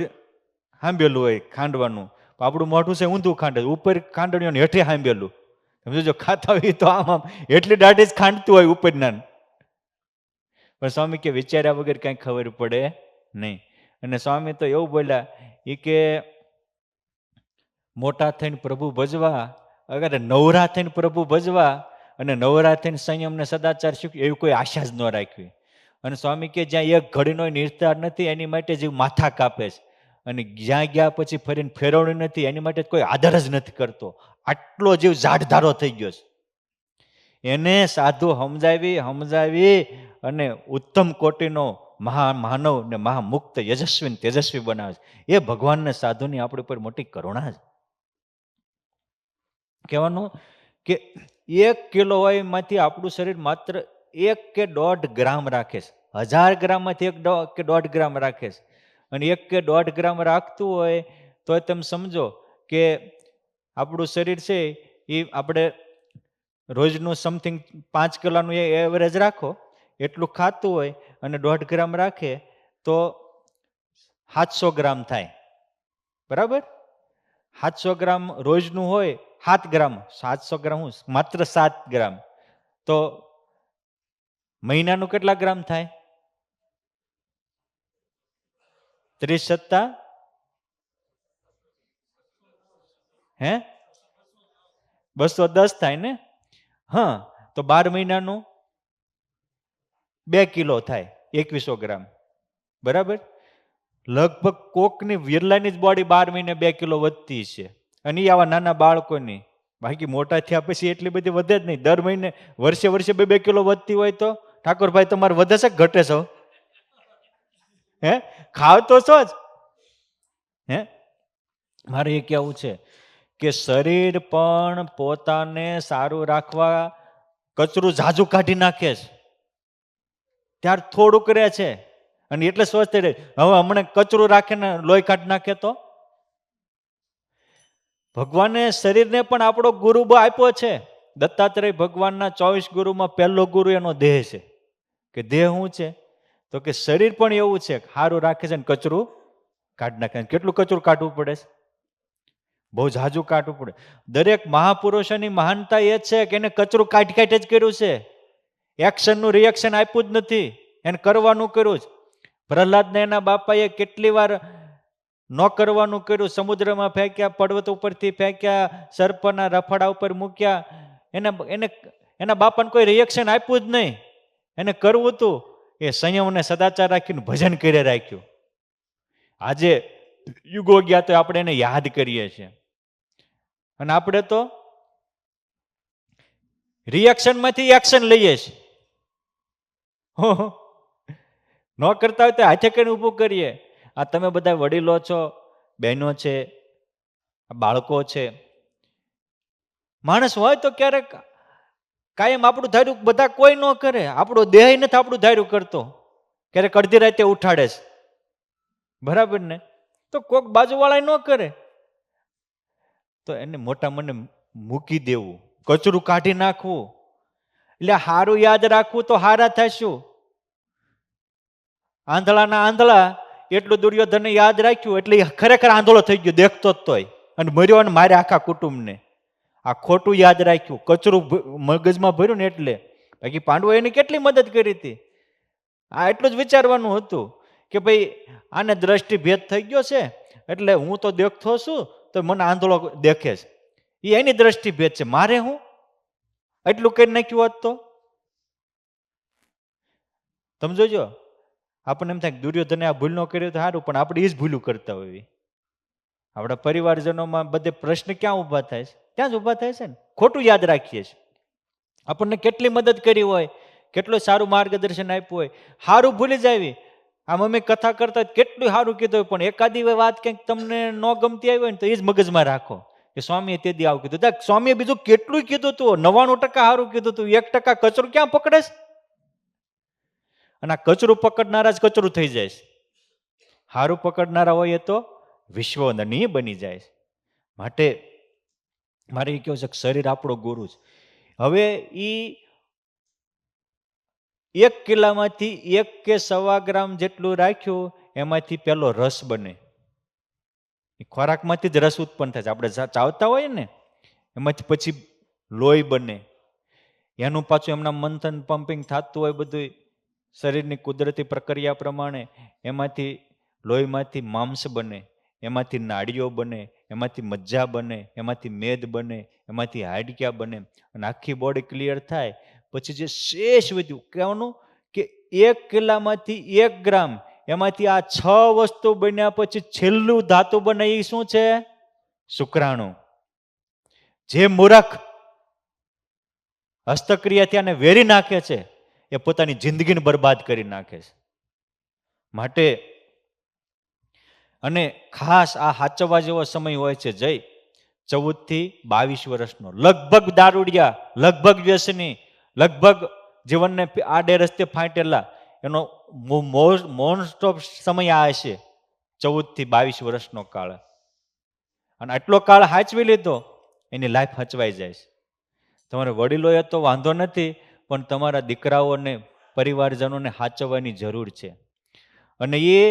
હાંભેલું હોય ખાંડવાનું. આપણું મોઢું છે ઊંધું ખાંડે, ઉપર ખાંડણીઓને હેઠે હાંભેલું. સમજો ખાતા હોય તો આમ એટલી દાઢી જ ખાંડતું હોય ઉપરના. પણ સ્વામી કે વિચાર્યા વગર કાંઈ ખબર પડે નહીં. અને સ્વામી તો એવું બોલ્યા, એ કે મોટા થઈને પ્રભુ ભજવા, અગર નવરા થઈને પ્રભુ ભજવા અને નવરા થઈને સંયમને સદાચાર શીખ્યું, એવી કોઈ આશા જ ન રાખવી. અને સ્વામી કે જ્યાં એક ઘડીનો નિર્ધાર નથી એની માટે જે માથા કાપે છે, અને જ્યાં ગયા પછી ફરીને ફેરવણી નથી એની માટે કોઈ આદર જ નથી કરતો. આટલો જીવ જાડધારો થઈ ગયો છે. એને સાધુ સમજાવી અને ઉત્તમ કોટીનો મહામાનવ ને મહામુક્ત યજસ્વી તેજસ્વી બનાવે છે. એ ભગવાનને સાધુની આપણી ઉપર મોટી કરુણા છે. કહેવાનું કે 1 કિલો હોય એમાંથી આપણું શરીર માત્ર 1 કે 1.5 ગ્રામ રાખે છે. 1000 ગ્રામમાંથી 1 કે 1.5 ગ્રામ રાખે છે. અને 1 કે 1.5 ગ્રામ રાખતું હોય તો તમે સમજો કે આપણું શરીર છે એ આપણે રોજનું સમથિંગ 5 કિલોનું એવરેજ રાખો, એટલું ખાતું હોય અને 1.5 ગ્રામ રાખે તો 700 ગ્રામ થાય. બરાબર? 700 ગ્રામ રોજનું હોય, 7 ગ્રામ, 700 ગ્રામ માત્ર 7 ગ્રામ, તો મહિનાનું કેટલા ગ્રામ થાય? 30 સત્તા હે 210 થાય ને? હા, તો 12 મહિનાનું 2 કિલો થાય, 2100 ગ્રામ. બરાબર? લગભગ કોકની વિરલાની જ બોડી 12 મહિને 2 કિલો વધતી છે. અને આવા નાના બાળકોની. બાકી મોટા થયા પછી એટલી બધી વધે જ નહીં. દર મહિને વર્ષે 2 કિલો વધતી હોય તો ઠાકોરભાઈ તમારે વધે છે કે ઘટે છો? હે ખાવ તો છો જ. હે મારે એ કહેવું છે કે શરીર પણ પોતાને સારું રાખવા કચરું ઝાઝું કાઢી નાખે છે, ત્યાર થોડુંક રહે છે અને એટલે સ્વસ્થ રહે. હવે હમણાં કચરું રાખે ને લોહી કાઢી નાખે તો? ભગવાને શરીરને પણ આપણો ગુરુ આપ્યો છે. દત્તાત્રેય ભગવાનના 24 ગુરુમાં પહેલો ગુરુ એનો દેહ છે. કે દેહ શું છે? તો કે શરીર પણ એવું છે, સારું રાખે છે ને કચરું કાઢી નાખે. કેટલું કચરું કાઢવું પડે છે? બહુ ઝાઝું કાઢવું પડે. દરેક મહાપુરુષોની મહાનતા એ છે કે એને કચરું કાઢી જ કર્યું છે. એક્શનનું રિએક્શન આપ્યું જ નથી, એને કરવાનું કર્યું જ. પ્રહલાદને એના બાપાએ કેટલી વાર ન કરવાનું કર્યું, સમુદ્રમાં ફેંક્યા, પર્વત ઉપરથી ફેંક્યા, સર્પના રફાડા ઉપર મૂક્યા. એને એને એના બાપાને કોઈ રિએક્શન આપ્યું જ નહીં. એને કરવું હતું એ સંયમ અને સદાચાર રાખીને ભજન કરી રાખ્યું. આજે યુગો ગયા તો આપણે એને યાદ કરીએ છીએ. અને આપણે તો રિએક્શનમાંથી એક્શન લઈએ છીએ. ન કરતા હોય તો હાથે કરીને ઊભું કરીએ. આ તમે બધા વડીલો છો, બહેનો છે, બાળકો છે. માણસ હોય તો ક્યારેક કાયમ આપણું ધાર્યું બધા કોઈ ન કરે. આપણો દેહ નથી આપણું ધાર્યું કરતો, ક્યારેક અડધી રાતે ઉઠાડે છે, બરાબર ને? તો કોક બાજુવાળા ન કરે તો એને મોટા મને મૂકી દેવું, કચરું કાઢી નાખવું. એટલે હારું યાદ રાખવું તો હારા થશું. આંધળાના આંધળા એટલું દુર્યોધને યાદ રાખ્યું એટલે ખરેખર આંધળો થઈ ગયો, દેખતો જ તોય, અને મર્યો અને મારે આખા કુટુંબને. આ ખોટું યાદ રાખ્યું, કચરું મગજમાં ભર્યું ને એટલે. બાકી પાંડવો એની કેટલી મદદ કરી હતી. આ એટલું જ વિચારવાનું હતું કે ભાઈ આને દ્રષ્ટિ ભેદ થઈ ગયો છે એટલે હું તો દેખતો છું તો મને આંધળો દેખે છે. એ એની દ્રષ્ટિ ભેદ છે, મારે હું એટલું કરી નાખ્યું હોત તો. તમે જોજો, આપણને એમ થાય દુર્યોધને આ ભૂલ ન કર્યો તો સારું, પણ આપણે એ જ ભૂલું કરતા હોઈએ. આપણા પરિવારજનોમાં બધે પ્રશ્ન ક્યાં ઊભા થાય છે? ત્યાં જ ઊભા થાય છે ને. ખોટું યાદ રાખીએ છીએ. આપણને કેટલી મદદ કરી હોય, કેટલું સારું માર્ગદર્શન આપ્યું હોય, સારું ભૂલી જાવી. આ મમ્મી કથા કરતા કેટલું સારું કીધું હોય, પણ એકાદી વાત કંઈક તમને ન ગમતી આવી હોય ને તો એ જ મગજમાં રાખો કે સ્વામીએ તે દી આવું કીધું. સ્વામીએ બીજું કેટલું કીધું હતું, 99% સારું કીધું હતું, 1% કચરું ક્યાં પકડે છે? અને આ કચરું પકડનારા જ કચરું થઈ જાય છે. સારું પકડનારા હોય એ તો વિશ્વનીય બની જાય છે. માટે મારે એ કહ્યું છે કે શરીર આપણો ગુરુ છે. હવે એ 1 કિલામાંથી 1 કે 1.25 ગ્રામ જેટલું રાખ્યું, એમાંથી પેલો રસ બને. ખોરાકમાંથી જ રસ ઉત્પન્ન થાય છે. આપણે ચાવતા હોઈએ ને એમાંથી પછી લોહી બને. એનું પાછું એમના મંથન પમ્પિંગ થતું હોય બધું શરીરની કુદરતી પ્રક્રિયા પ્રમાણે. એમાંથી લોહીમાંથી માંસ બને, એમાંથી નાડીઓ બને, એમાંથી મજ્જા બને, એમાંથી મેદ બને, એમાંથી હાડક્યા બને. અને આખી બોડી ક્લિયર થાય પછી જે શેષ વધ્યું કહેવાનું કે 1 કિલામાંથી 1 ગ્રામ, એમાંથી આ 6 વસ્તુ બન્યા પછી છેલ્લું ધાતુ બને એ શું છે? શુક્રાણુ. જે મૂર્ખ હસ્તક્રિયાથી આને વેરી નાખે છે એ પોતાની જિંદગીને બરબાદ કરી નાખે છે. માટે અને ખાસ આ સાચવવા જેવો સમય હોય છે જય 14 થી 22 વર્ષનો. લગભગ દારૂડિયા, લગભગ વ્યસની, લગભગ જીવનને આડે રસ્તે ફાંટેલા, એનો મોસ્ટ ઓફ સમય આ હશે 14 થી 22 વર્ષનો કાળ. અને આટલો કાળ હાચવી લીધો, એની લાઈફ હચવાઈ જાય છે. તમારે વડીલોએ તો વાંધો નથી, પણ તમારા દીકરાઓને, પરિવારજનોને હાચવવાની જરૂર છે. અને એ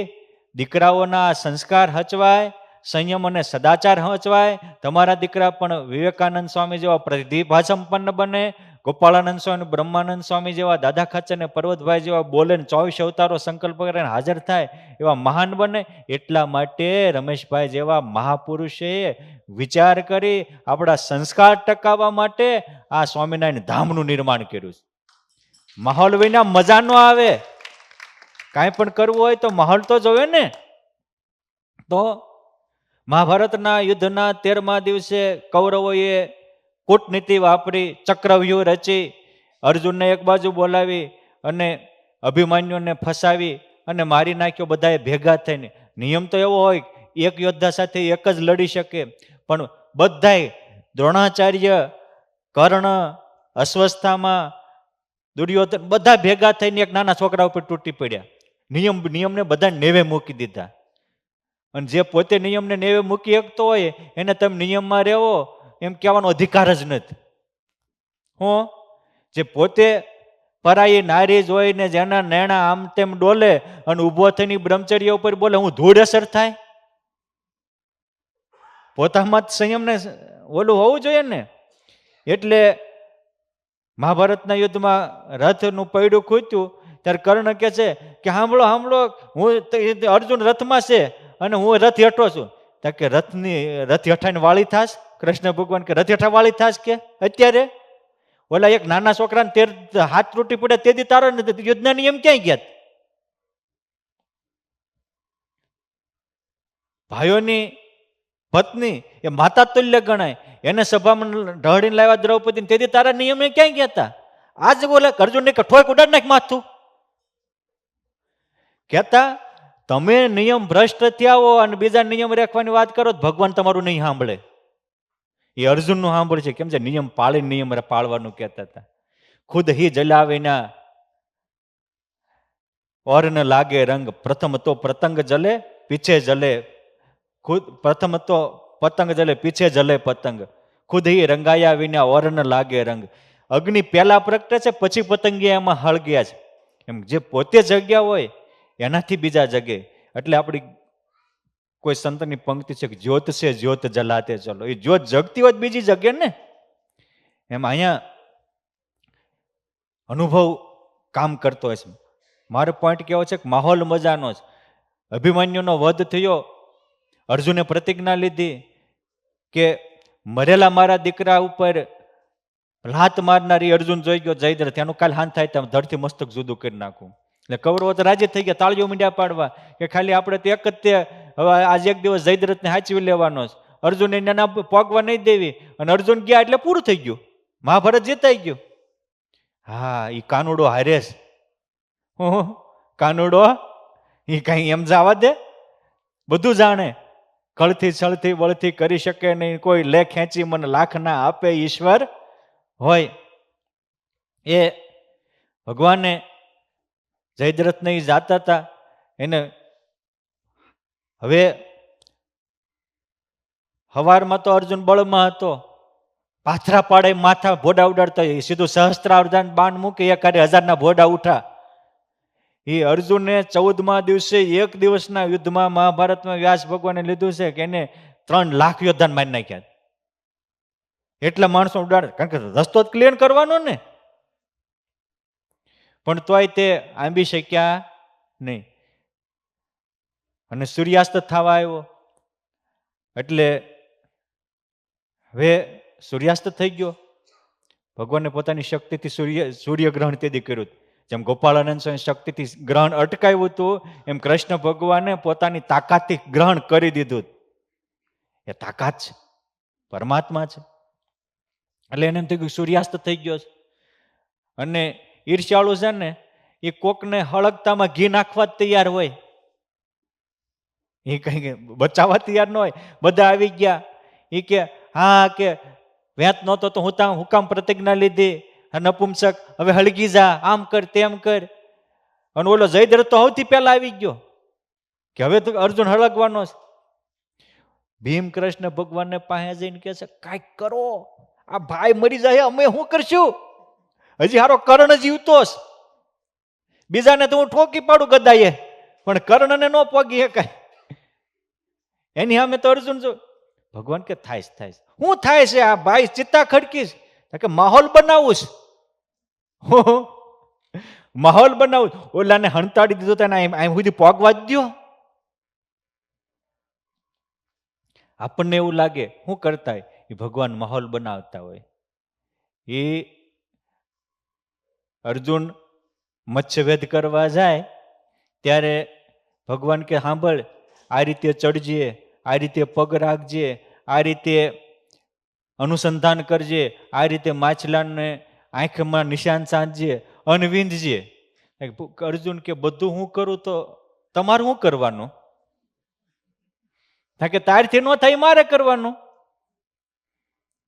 દીકરાઓના સંસ્કાર હચવાય, સંયમ અને સદાચાર હચવાય. તમારા દીકરા પણ વિવેકાનંદ સ્વામી જેવા પ્રતિભા સંપન્ન બને, ગોપાળાનંદ સ્વામી, બ્રહ્માનંદ સ્વામી જેવા, દાદા ખાચર ને પર્વતભાઈ જેવા બોલે, 24 અવતારો સંકલ્પ કરીને હાજર થાય એવા મહાન બને. એટલા માટે રમેશભાઈ જેવા મહાપુરુષે વિચાર કરી આપણા સંસ્કાર ટકાવવા માટે આ સ્વામિનારાયણ ધામનું નિર્માણ કર્યું છે. માહોલ વિના મજા ન આવે. કાંઈ પણ કરવું હોય તો માહોલ તો જોવે ને. તો મહાભારતના યુદ્ધના 13મા દિવસે કૌરવોએ કૂટનીતિ વાપરી, ચક્રવ્યૂહ રચી, અર્જુનને એક બાજુ બોલાવી અને અભિમન્યુને ફસાવી અને મારી નાખ્યો બધાએ ભેગા થઈને. નિયમ તો એવો હોય એક યોદ્ધા સાથે એક જ લડી શકે, પણ બધાએ દ્રોણાચાર્ય, કર્ણ, અશ્વસ્થામાં, દુર્યોધન બધા ભેગા થઈને એક નાના છોકરા ઉપર તૂટી પડ્યા. નિયમને બધા નેવે મૂકી દીધા. અને જે પોતે નિયમને નેવે મૂકી શકતો હોય એને તમે નિયમમાં રહેવો એમ કહેવાનો અધિકાર જ નથી. હું જે પોતે પરાઈ નારી જોઈને જેના નેણા આમ તેમ ડોલે અને ઊભો થઈને બ્રહ્મચર્ય ઉપર બોલે, હું ધૂળ અસર થાય? પોતામાં જ સંયમને ઓલું હોવું જોઈએ ને. એટલે મહાભારતના યુદ્ધમાં રથનું પૈડું ખૂટ્યું ત્યારે કર્ણ કહે છે કે સાંભળો સાંભળો, અર્જુન રથમાં છે અને હું રથ હેઠો છું. કે રથ હેઠાની વાળી થાશ? કૃષ્ણ ભગવાન કે રથ હેઠા વાળી થાશ કે અત્યારે? ઓલા એક નાના છોકરાને તેર હાથ તૂટી પડે તેથી તારો યુદ્ધના નિયમ ક્યાંય ગયા? ભાઈઓની પત્ની એ માતા તુલ્ય ગણાય, એને સભામાં ઢળીને લાવ્યા દ્રૌપદી, તેથી તારા નિયમે ક્યાંય ગયા હતા? આજ બોલે અર્જુનને કે ઠોક ઉડાડ નાખ માથું. કહેતા તમે નિયમ ભ્રષ્ટ થયા હો અને બીજા નિયમ રાખવાની વાત કરો, ભગવાન તમારું નહીં સાંભળે. એ અર્જુનનું સાંભળે છે. કેમ છે? નિયમ પાળી નિયમ પાળવાનું કહેતા હતા. ખુદ હી જલાવીના ઓર ન લાગે રંગ, પ્રથમ તો પતંગ જલે પીછે જલે, ખુદ પ્રથમ તો પતંગ જલે પીછે જલે પતંગ, ખુદ હી રંગાયા વિના ઓર ન લાગે રંગ. અગ્નિ પહેલા પ્રગટે છે, પછી પતંગિયા એમાં હળગ્યા છે. એમ જે પોતે જગ્યા હોય એનાથી બીજા જગે. એટલે આપણી કોઈ સંતની પંક્તિ છે કે જ્યોત છે જ્યોત જલાતે ચલો. એ જ્યોત જગતી હોય બીજી જગ્યા ને. એમ અહીંયા અનુભવ કામ કરતો હોય છે. મારો પોઈન્ટ કેવો છે કે માહોલ મજાનો છે. અભિમન્યુનો વધ થયો, અર્જુને પ્રતિજ્ઞા લીધી કે મરેલા મારા દીકરા ઉપર લાત મારનારી અર્જુન જોઈ ગયો જયદ્રથ, એનું કાલ હાન થાય તેમ ધરથી મસ્તક જુદું કરી નાખું. એટલે કૌરવો તો રાજી થઈ ગયા, તાળીઓ મીંડ્યા પાડવા કે ખાલી આપણે તો એક જ તે હવે આજે એક દિવસ જયદ્રથને હાચવી લેવાનો છે, અર્જુન એના પગવા નહીં દેવી. અને અર્જુન ગયા એટલે પૂરું થઈ ગયું, મહાભારત જીતાઈ ગયું. હા, એ કાનુડો હારેસ, કાનુડો એ કઈ એમ જવા દે? બધું જાણે, કળથી છળથી બળથી કરી શકે નહીં, કોઈ લે ખેંચી મને લાખ ના આપે ઈશ્વર હોય. એ ભગવાને જયદ્રથને જાતા હતા એને હવે હવારમાં તો અર્જુન બળમાં હતો, પાથરા પાડે માથા ભોડા ઉડાડતા, સીધું સહસ્ત્રાર્ધાન બાણ મૂકી એકારે 1000 ભોડા ઉઠા. એ અર્જુને 14મા દિવસે એક દિવસના યુદ્ધમાં મહાભારતમાં વ્યાસ ભગવાને લીધું છે કે એને 3 લાખ યોદ્ધાને મારી નાખ્યા. એટલા માણસો ઉડાડે, કારણ કે રસ્તો જ ક્લિયર કરવાનો ને. પણ તોય તે આંબી શક્યા નહીં. અને સૂર્યાસ્ત થવા આવ્યો એટલે હવે સૂર્યાસ્ત થઈ ગયો. ભગવાને પોતાની શક્તિથી સૂર્યગ્રહણ તેથી કર્યું. જેમ ગોપાળાનંદ સ્વામી શક્તિથી ગ્રહણ અટકાવ્યું હતું, એમ કૃષ્ણ ભગવાને પોતાની તાકાતથી ગ્રહણ કરી દીધું. એ તાકાત છે, પરમાત્મા છે. એટલે એને એમ થઈ ગયું સૂર્યાસ્ત થઈ ગયો છે. અને ઈર્ષ્યાળુ છે ને એ કોકને હળગતામાં ઘી નાખવા જ તૈયાર હોય, એ કઈ બચાવવા તૈયાર ન હોય. બધા આવી ગયા, એ કે હા કે વેત નહોતો તો હું કામ પ્રતિજ્ઞા લીધી, નપુંસક હવે હળગી જા, આમ કર તેમ કર. અને ઓલો જયદ્રથ તો સૌથી પહેલા આવી ગયો કે હવે તો અર્જુન હળગવાનો છે. ભીમ કૃષ્ણ ભગવાનને પાસે જઈને કહે છે કાંઈક કરો, આ ભાઈ મરી જાય, અમે શું કરશું? હજી હારો કર્ણ જીવતો છે, બીજાને તો હું ઠોકી પાડું ગદાએ, પણ કર્ણને ન પોગી શકાય. એની સામે તો અર્જુન જો ભગવાન કે થાય થાય શું થાય છે? આ ભાઈ ચિત્તા ખડકીશ કે માહોલ બનાવું છે, માહોલ બનાવું. ઓલાને હણતાડી દીધો તેને આમ સુધી પોગવા જ દો. આપણને એવું લાગે શું કરતા હોય, એ ભગવાન માહોલ બનાવતા હોય. એ અર્જુન મત્સ્યવેદ કરવા જાય ત્યારે ભગવાન કે સાંભળ, આ રીતે ચડજે, આ રીતે પગ રાખજે, આ રીતે અનુસંધાન કરજે, આ રીતે માછલાને આંખમાં નિશાન સાંધજે, અનવિંદજે. અર્જુન કે બધું હું કરું તો તમારે શું કરવાનું? કે તારથી ન થાય મારે કરવાનું.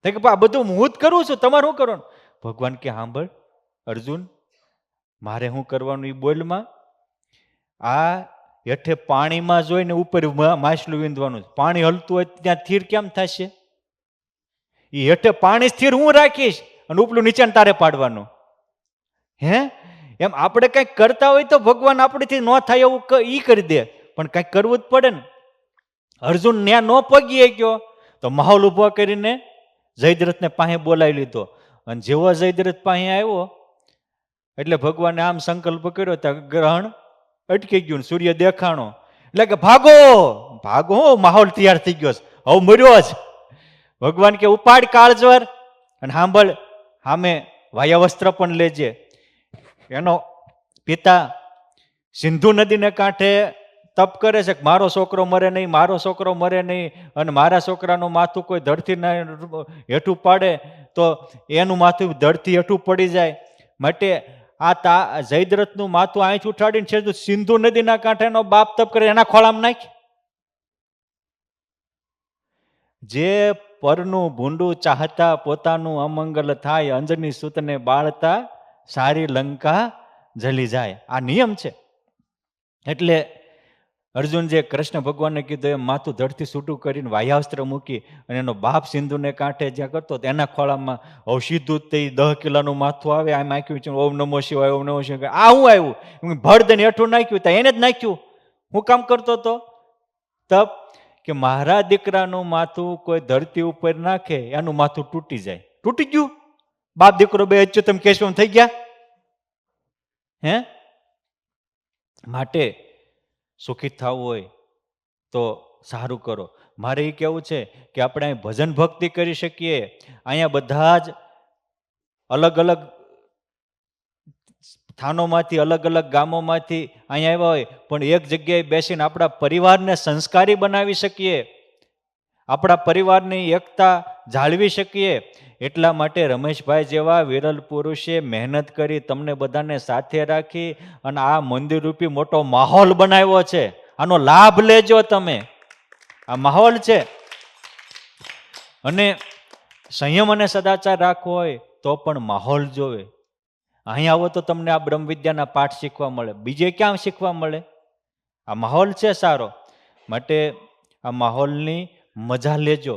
કે બધું હું જ કરું છું, તમારે શું કરવાનું? ભગવાન કે સાંભળ અર્જુન, મારે શું કરવાનું એ બોલમાં. આ હેઠે પાણીમાં જોઈને ઉપર માછલું વીંધવાનું. પાણી હલતું હોય ત્યાં સ્થિર કેમ થશે? એ હેઠે પાણી સ્થિર હું રાખીશ અને ઉપલું નીચે તારે પાડવાનું. હે એમ આપણે કંઈક કરતા હોય તો ભગવાન આપણેથી ન થાય એવું ઈ કરી દે, પણ કંઈક કરવું જ પડે ને. અર્જુન ન્યા ન પગી ગયો તો માહોલ ઉભો કરીને જયદ્રથને પાસે બોલાવી લીધો. અને જેવો જયદ્રથ પાસે આવ્યો એટલે ભગવાને આમ સંકલ્પ કર્યો ત્યાં ગ્રહણ અટકી ગયું, સૂર્ય દેખાણો. એટલે કે ભાગો ભાગો, માહોલ તૈયાર થઈ ગયો છે, હવે મર્યો જ. ભગવાન કે ઉપાડ કાળજર અને સાંભળ, સામે વાયાવસ્ત્ર પણ લેજે. એનો પિતા સિંધુ નદીને કાંઠે તપ કરે છે કે મારો છોકરો મરે નહીં, મારો છોકરો મરે નહીં, અને મારા છોકરાનું માથું કોઈ ધરતી હેઠું પાડે તો એનું માથું ધરતી હેઠું પડી જાય. માટે આ જયદ્રથનું માથું અહીંથી ઉઠાડીને છે સિંધુ નદીના કાંઠેનો બાપ તપ કરે એના ખોળામાં નાખ. જે પરનું ભૂંડું ચાહતા પોતાનું અમંગલ થાય, અંજની સૂતને બાળતા સારી લંકા જલી જાય. આ નિયમ છે. એટલે અર્જુન જે કૃષ્ણ ભગવાનને કીધું એમ માથું ધડથી છૂટું કરીને વાયાસ્ત્ર મૂકી અને એનો બાપ સિંધુને કાંઠે જ્યાં કરતો એના ખોળામાં હવે સીધું તે 10 કિલોનું માથું આવે. આમ નાખ્યું ઓમ નમો શિવાય, ઓમ નમો શિવાય. આ હું આવ્યું ભળદને હેઠું નાખ્યું, ત્યાં એને જ નાખ્યું. હું કામ કરતો હતો તપ કે મારા દીકરાનું માથું કોઈ ધરતી ઉપર નાખે એનું માથું તૂટી જાય. તૂટી ગયું. બાપ દીકરો બે અચ્યુતમ કેશવમ થઈ ગયા. હે માટે સુખી થવું હોય તો સારું કરો. મારે એ કહેવું છે કે આપણે અહીં ભજન ભક્તિ કરી શકીએ. અહીંયા બધા જ અલગ અલગ સ્થાનોમાંથી, અલગ અલગ ગામોમાંથી અહીંયા આવ્યા હોય, પણ એક જગ્યાએ બેસીને આપણા પરિવારને સંસ્કારી બનાવી શકીએ, આપણા પરિવારની એકતા જાળવી શકીએ. એટલા માટે રમેશભાઈ જેવા વિરલ પુરુષે મહેનત કરી તમને બધાને સાથે રાખી અને આ મંદિર રૂપી મોટો માહોલ બનાવ્યો છે. આનો લાભ લેજો તમે. આ માહોલ છે. અને સંયમ અને સદાચાર રાખવો હોય તો પણ માહોલ જોવે. અહીં આવો તો તમને આ બ્રહ્મ વિદ્યાના પાઠ શીખવા મળે, બીજે ક્યાં શીખવા મળે? આ માહોલ છે સારો. માટે આ માહોલની મજા લેજો,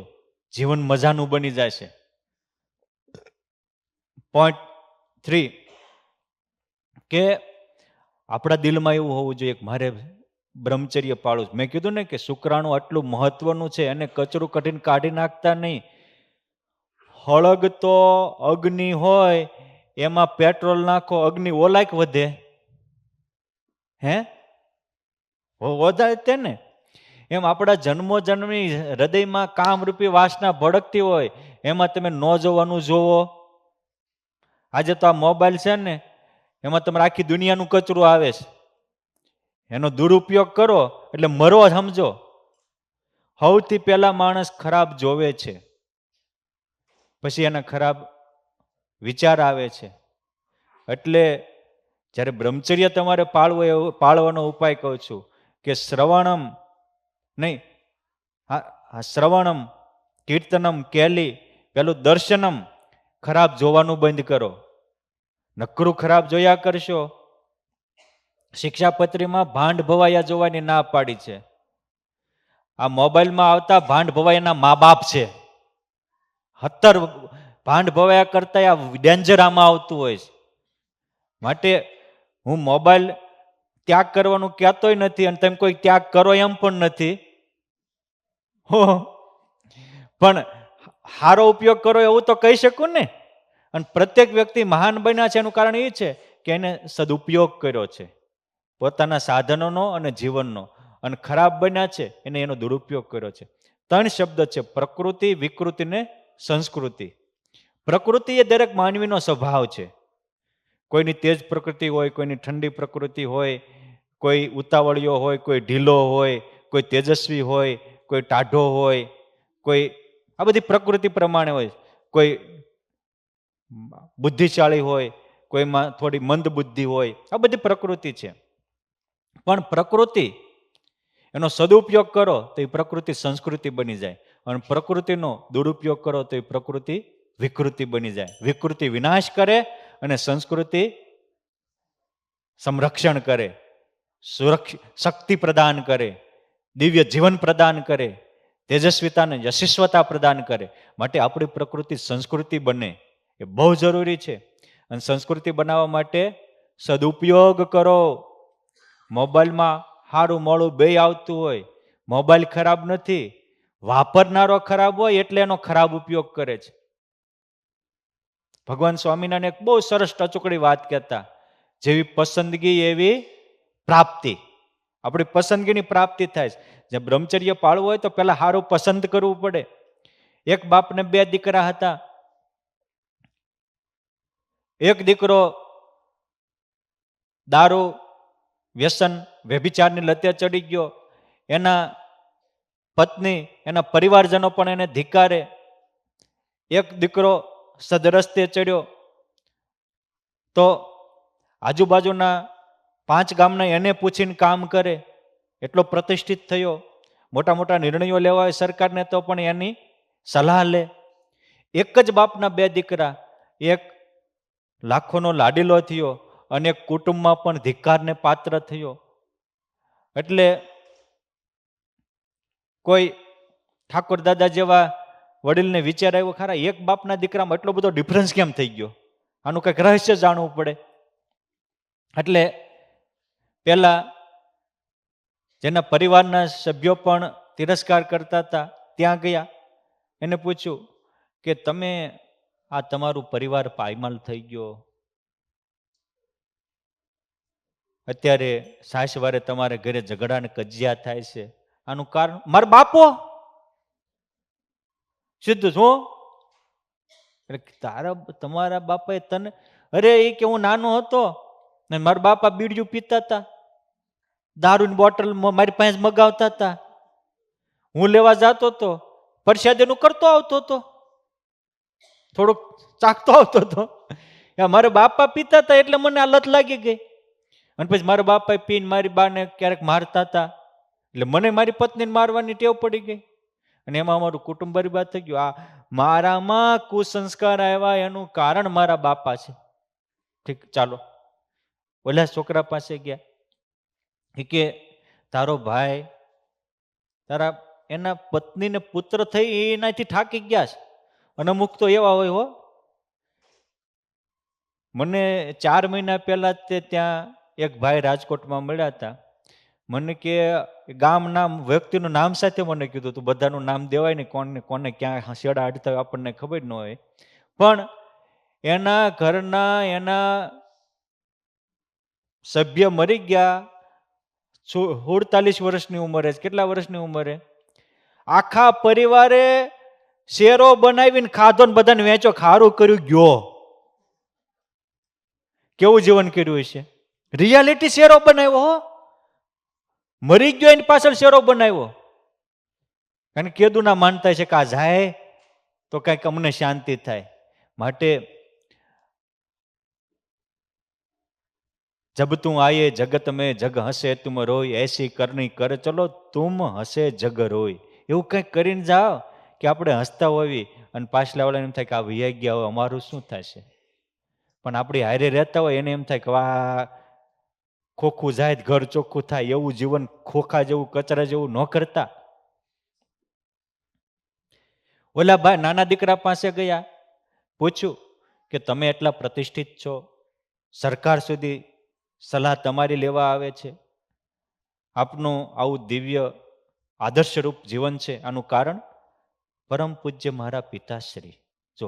જીવન મજાનું બની જાય છે. પોઈન્ટ 3 કે આપણા દિલમાં એવું હોવું જોઈએ કે મારે બ્રહ્મચર્ય પાળવું. મેં કીધું ને કે શુક્રાણુ આટલું મહત્વનું છે, એને કચરું કઢીને કાઢી નાખતા નહીં. હળગ તો અગ્નિ હોય એમાં પેટ્રોલ નાખો, અગ્નિ ઓલાક વધે? હે વધારે તે ને. એમ આપણા જન્મો જન્મની હૃદયમાં કામરૂપી વાસના ભડકતી હોય એમાં તમે ન જોવાનું જોવો. આજે તો આ મોબાઈલ છે ને એમાં તમારે આખી દુનિયાનું કચરું આવે છે. એનો દુરુપયોગ કરો એટલે મરો સમજો. સૌથી પહેલા માણસ ખરાબ જોવે છે, પછી એના ખરાબ વિચાર આવે છે. એટલે જ્યારે બ્રહ્મચર્ય તમારે પાળવાનો ઉપાય કહું છું કે શ્રવણમ નહીં, શ્રવણમ, કીર્તનમ, કેલી, પેલું દર્શનમ. ખરાબ જોવાનું બંધ કરો. નકરું ખરાબ જોયા કરશો. શિક્ષાપત્રીમાં ભાંડ ભવાયા જોવાની ના પાડી છે. આ મોબાઈલમાં આવતા ભાંડ ભવાયાના મા બાપ છે. 70 ભાંડ ભવાયા કરતા આ ડેન્જર આમાં આવતું હોય છે. માટે હું મોબાઈલ ત્યાગ કરવાનું કહેતોય નથી અને તમે કોઈ ત્યાગ કરો એમ પણ નથી. પણ સારો ઉપયોગ કરો એવું તો કહી શકું ને. અને પ્રત્યેક વ્યક્તિ મહાન બન્યા છે એનું કારણ એ છે કે એને સદુપયોગ કર્યો છે પોતાના સાધનોનો અને જીવનનો. અને ખરાબ બન્યા છે એને એનો દુરુપયોગ કર્યો છે. 3 શબ્દ છે: પ્રકૃતિ, વિકૃતિ ને સંસ્કૃતિ. પ્રકૃતિ એ દરેક માનવીનો સ્વભાવ છે. કોઈની તેજ પ્રકૃતિ હોય, કોઈની ઠંડી પ્રકૃતિ હોય, કોઈ ઉતાવળિયો હોય, કોઈ ઢીલો હોય, કોઈ તેજસ્વી હોય, કોઈ ટાઢો હોય, કોઈ આ બધી પ્રકૃતિ પ્રમાણે હોય. કોઈ બુદ્ધિશાળી હોય, કોઈમાં થોડી મંદ બુદ્ધિ હોય. આ બધી પ્રકૃતિ છે. પણ પ્રકૃતિ એનો સદુપયોગ કરો તો એ પ્રકૃતિ સંસ્કૃતિ બની જાય, અને પ્રકૃતિનો દુરુપયોગ કરો તો એ પ્રકૃતિ વિકૃતિ બની જાય. વિકૃતિ વિનાશ કરે અને સંસ્કૃતિ સંરક્ષણ કરે, શક્તિ પ્રદાન કરે, દિવ્ય જીવન પ્રદાન કરે, તેજસ્વીતાને યશસ્વતા પ્રદાન કરે. માટે આપણી પ્રકૃતિ સંસ્કૃતિ બને એ બહુ જરૂરી છે. અને સંસ્કૃતિ બનાવવા માટે સદુપયોગ કરો. મોબાઈલમાં સારું મોડું બે આવતું હોય. મોબાઈલ ખરાબ નથી, વાપરનારો ખરાબ હોય એટલે એનો ખરાબ ઉપયોગ કરે છે. ભગવાન સ્વામિનારાયણ એક બહુ સરસ ટચુકડી વાત કહેતા જેવી પસંદગી એવી પ્રાપ્તિ. આપણી પસંદગીની પ્રાપ્તિ થાય છે. જે બ્રહ્મચર્ય પાળવું હોય તો પેલા સારું પસંદ કરવું પડે. એક બાપને 2 દીકરા હતા. એક દીકરો દારૂ, વ્યસન, વ્યભિચારની લતે ચડી ગયો. એના પત્ની, એના પરિવારજનો પણ એને ધિક્કારે. એક દીકરો સદરસ્તે ચડ્યો તો આજુબાજુના 5 ગામના એને પૂછીને કામ કરે, એટલો પ્રતિષ્ઠિત થયો. મોટા મોટા નિર્ણયો લેવા હોય સરકારને તો પણ એની સલાહ લે. એક જ બાપના 2 દીકરા, એક લાખોનો લાડીલો થયો અને કુટુંબમાં પણ ધિક્કારને પાત્ર થયો. એટલે કોઈ ઠાકોર દાદા જેવા વડીલને વિચાર આવ્યો, ખરા એક બાપના દીકરામાં એટલો બધો ડિફરન્સ કેમ થઈ ગયો? આનું કંઈક રહસ્ય જાણવું પડે. એટલે પેલા જેના પરિવારના સભ્યો પણ તિરસ્કાર કરતા હતા ત્યાં ગયા. એને પૂછ્યું કે તમે આ તમારું પરિવાર પાયમાલ થઈ ગયો, અત્યારે સાસવારે તમારે ઘરે ઝઘડા ને કજિયા થાય છે, આનું કારણ મારા બાપો. સીધું શું? તમારા બાપાએ તને, અરે એ કે હું નાનો હતો ને મારા બાપા બીડીયું પીતા હતા, દારૂની બોટલ મારી પાસે મગાવતા હતા, હું લેવા જતો હતો, પરસાદીનું કરતો આવતો હતો, થોડુંક ચાખતો આવતો હતો. મારા બાપા પીતા હતા એટલે મને આ લત લાગી ગઈ. અને પછી મારા બાપાએ પીને મારી બાને ક્યારેક મારતા હતા એટલે મને મારી પત્નીને મારવાની ટેવ પડી ગઈ અને એમાં અમારું કુટુંબ બરબાદ થઈ ગયું. આ મારામાં કુસંસ્કાર આવ્યા એનું કારણ મારા બાપા છે. ઠીક, ચાલો ઓલા છોકરા પાસે ગયા કે તારો ભાઈ, તારા એના પત્નીને પુત્ર થઈ એનાથી થાકી ગયા છે. અને અમુક તો એવા હોય હો. મને 4 મહિના પહેલા તે ત્યાં એક ભાઈ રાજકોટમાં મળ્યા હતા. મને કે ગામ નામ વ્યક્તિનું નામ સાથે મને કીધું તું, બધાનું નામ દેવાય ને, કોને કોને ક્યાં શેડા અડતા આપણને ખબર ન હોય. પણ એના ઘરના એના સભ્ય મરી ગયા 47 વર્ષની ઉંમરે. કેટલા વર્ષની ઉંમરે? આખા પરિવારે શેરો બનાવીને ખાધો ને બધાને વેચો, ખારું કર્યું ગયો. કેવું જીવન કર્યું હશે? રિયાલિટી શેરો બનાવ્યો હો. મરી ગયો એની પાછળ શેરો બનાવ્યો. કારણ કે કેદું ના માનતા છે કે આ જાય તો કંઈક અમને શાંતિ થાય. માટે જબ તું આયે જગત મેં જગ હસે તુમ રોય, એસી કરની કર ચલો તુમ હસે જગ રોય. એવું કંઈક કરીને જાઓ કે આપણે હસતા હોવી અને પાછલા વાળાને એમ થાય કે આ વિયા ગયા હોય, અમારું શું થશે? પણ આપણી હારે રહેતા હોય એને એમ થાય કે આ ખોખું જાય ઘર ચોખ્ખું થાય. એવું જીવન ખોખા જેવું, કચરા જેવું ન કરતા. ઓલા ભાઈ નાના દીકરા પાસે ગયા, પૂછ્યું કે તમે એટલા પ્રતિષ્ઠિત છો, સરકાર સુધી સલાહ તમારી લેવા આવે છે, આપનું આવું દિવ્ય આદર્શરૂપ જીવન છે, આનું કારણ પરમ પૂજ્ય મારા પિતાશ્રી. જો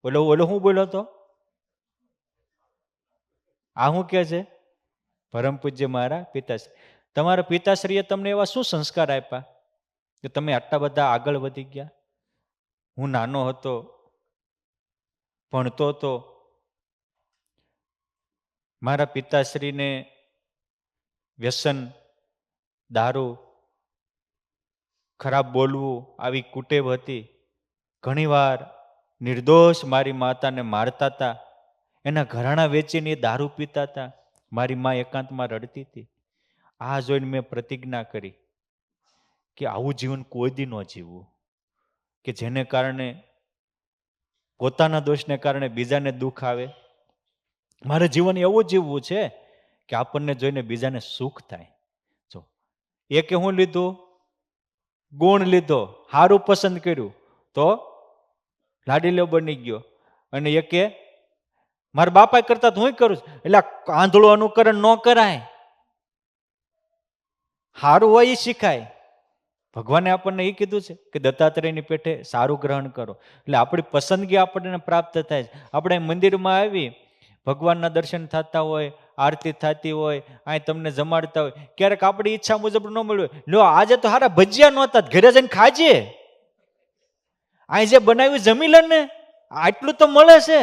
ઓલો ઓલો હું બોલ્યો તો, આ શું કે છે? પરમ પૂજ્ય મારા પિતાશ્રી. તમારા પિતાશ્રીએ તમને એવા શું સંસ્કાર આપ્યા કે તમે આટલા બધા આગળ વધી ગયા? હું નાનો હતો, ભણતો હતો, મારા પિતાશ્રીને વ્યસન, દારૂ, ખરાબ બોલવું આવી કુટેવ હતી. ઘણીવાર નિર્દોષ મારી માતાને મારતા હતા. એના ઘરાણા વેચીને દારૂ પીતા હતા. મારી મા એકાંતમાં રડતી હતી. આ જોઈને મેં પ્રતિજ્ઞા કરી કે આવું જીવન કોઈ દી ન જીવવું, કે જેને કારણે પોતાના દોષને કારણે બીજાને દુઃખ આવે. મારે જીવન એવું જીવવું છે કે આપણને જોઈને બીજાને સુખ થાય. જો એકે હું લીધું, ગુણ લીધો, સારું પસંદ કર્યું તો લાડીલો બની ગયો. અને એકે મારા બાપા કરતા તો હું કરું છું, એટલે આંધળું અનુકરણ ન કરાય. સારું હોય એ શીખાય. ભગવાને આપણને એ કીધું છે કે દત્તાત્રેયની પેઠે સારું ગ્રહણ કરો. એટલે આપણી પસંદગી આપણને પ્રાપ્ત થાય છે. આપણે મંદિરમાં આવી, ભગવાનના દર્શન થતા હોય, આરતી થતી હોય, અહીં તમને જમાડતા હોય, ક્યારેક આપણી ઈચ્છા મુજબ ન મળ્યું, લો આજે તો હારા ભજીયા નહોતા, ઘરે જઈને ખાજે, અહીં જે બનાવ્યું જમી લે ને, આટલું તો મળે છે.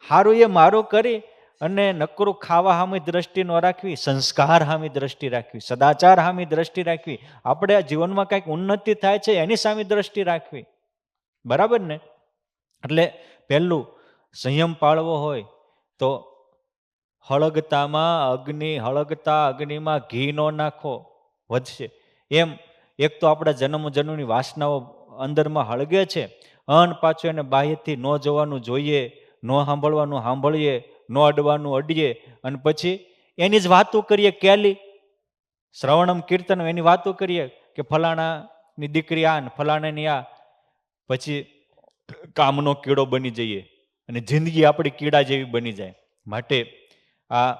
સારું એ મારું કરી અને નકરું ખાવા સામી દ્રષ્ટિ ન રાખવી, સંસ્કાર સામી દ્રષ્ટિ રાખવી, સદાચાર સામી દ્રષ્ટિ રાખવી, આપણે જીવનમાં કંઈક ઉન્નતિ થાય છે એની સામી દ્રષ્ટિ રાખવી. બરાબર ને? એટલે પહેલું સંયમ પાળવો હોય તો હળગતા અગ્નિમાં ઘી નો નાખો, વધશે. એમ એક તો આપણા જન્મની વાસનાઓ અંદરમાં હળગે છે, અન પાછું એને બાહ્યથી ન જોવાનું જોઈએ, ન સાંભળવાનું સાંભળીએ, ન અડવાનું અડીએ, અને પછી એની જ વાતો કરીએ. કેલી શ્રવણમ કીર્તન એની વાતો કરીએ કે ફલાણાની દીકરી આ ને ફલાણાની આ, પછી કામનો કીડો બની જઈએ અને જિંદગી આપણી કીડા જેવી બની જાય. માટે આ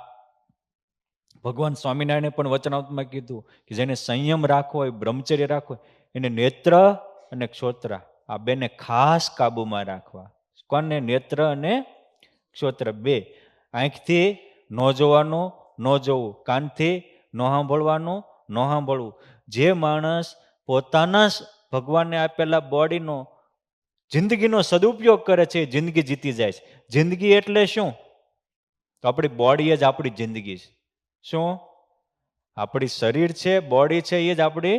ભગવાન સ્વામિનારાયણે પણ વચનામૃતમાં કીધું કે જેને સંયમ રાખવો હોય, બ્રહ્મચર્ય રાખવો હોય, એને નેત્ર અને ક્ષોત્ર આ બેને ખાસ કાબુમાં રાખવા. કોને? નેત્ર અને ક્ષોત્ર બે. આંખથી ન જોવાનું, ન જોવું, કાનથી ન સાંભળવાનું, ન સાંભળવું. જે માણસ પોતાના ભગવાનને આપેલા બોડીનો જિંદગીનો સદુપયોગ કરે છે, જિંદગી જીતી જાય છે. જિંદગી એટલે શું? તો આપણી બોડી જ આપણી જિંદગી છે. શું? આપણી શરીર છે, બોડી છે, એ જ આપણી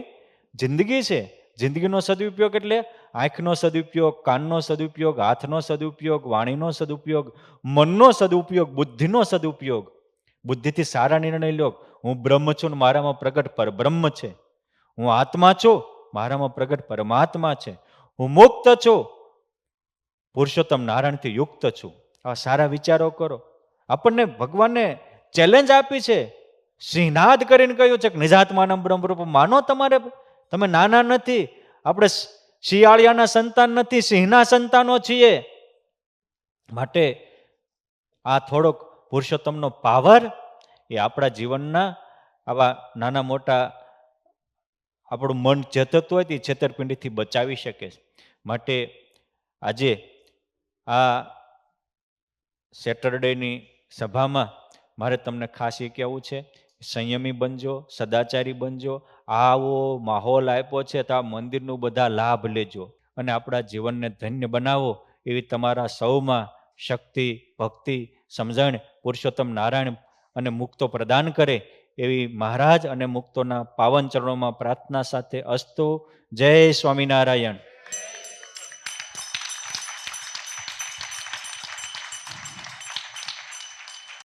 જિંદગી છે. જિંદગીનો સદુપયોગ એટલે આંખનો સદુપયોગ, કાનનો સદુપયોગ, હાથનો સદુપયોગ, વાણીનો સદુપયોગ, મનનો સદુપયોગ, બુદ્ધિનો સદુપયોગ. બુદ્ધિથી સારા નિર્ણય લો. હું બ્રહ્મ છું, મારામાં પ્રગટ પરબ્રહ્મ છે. હું આત્મા છું, મારામાં પ્રગટ પરમાત્મા છે. હું મુક્ત છું, પુરુષોત્તમ નારાયણથી યુક્ત છું. આ સારા વિચારો કરો. આપણને ભગવાને ચેલેન્જ આપી છે, સિંહનાદ કરીને કહ્યું છે કે નિજાત્માનમ બ્રહ્મરૂપ માનો. તમે નાના નથી, આપણે શિયાળિયાના સંતાન નથી, સિંહના સંતાનો છીએ. માટે આ થોડોક પુરુષોત્તમનો પાવર એ આપણા જીવનના આવા નાના મોટા આપણું મન ચેતતું હોય તે છેતરપિંડીથી બચાવી શકે છે. માટે આજે આ સેટરડેની સભામાં મારે તમને ખાસ એ કહેવું છે, સંયમી બનજો, સદાચારી બનજો. આવો માહોલ આપ્યો છે તો આ મંદિરનું બધા લાભ લેજો અને આપણા જીવનને ધન્ય બનાવો. એવી તમારા સૌમાં શક્તિ, ભક્તિ, સમજણ પુરુષોત્તમ નારાયણ અને મુક્તો પ્રદાન કરે એવી મહારાજ અને મુક્તોના પાવન ચરણોમાં પ્રાર્થના સાથે અસ્તુ. જય સ્વામિનારાયણ.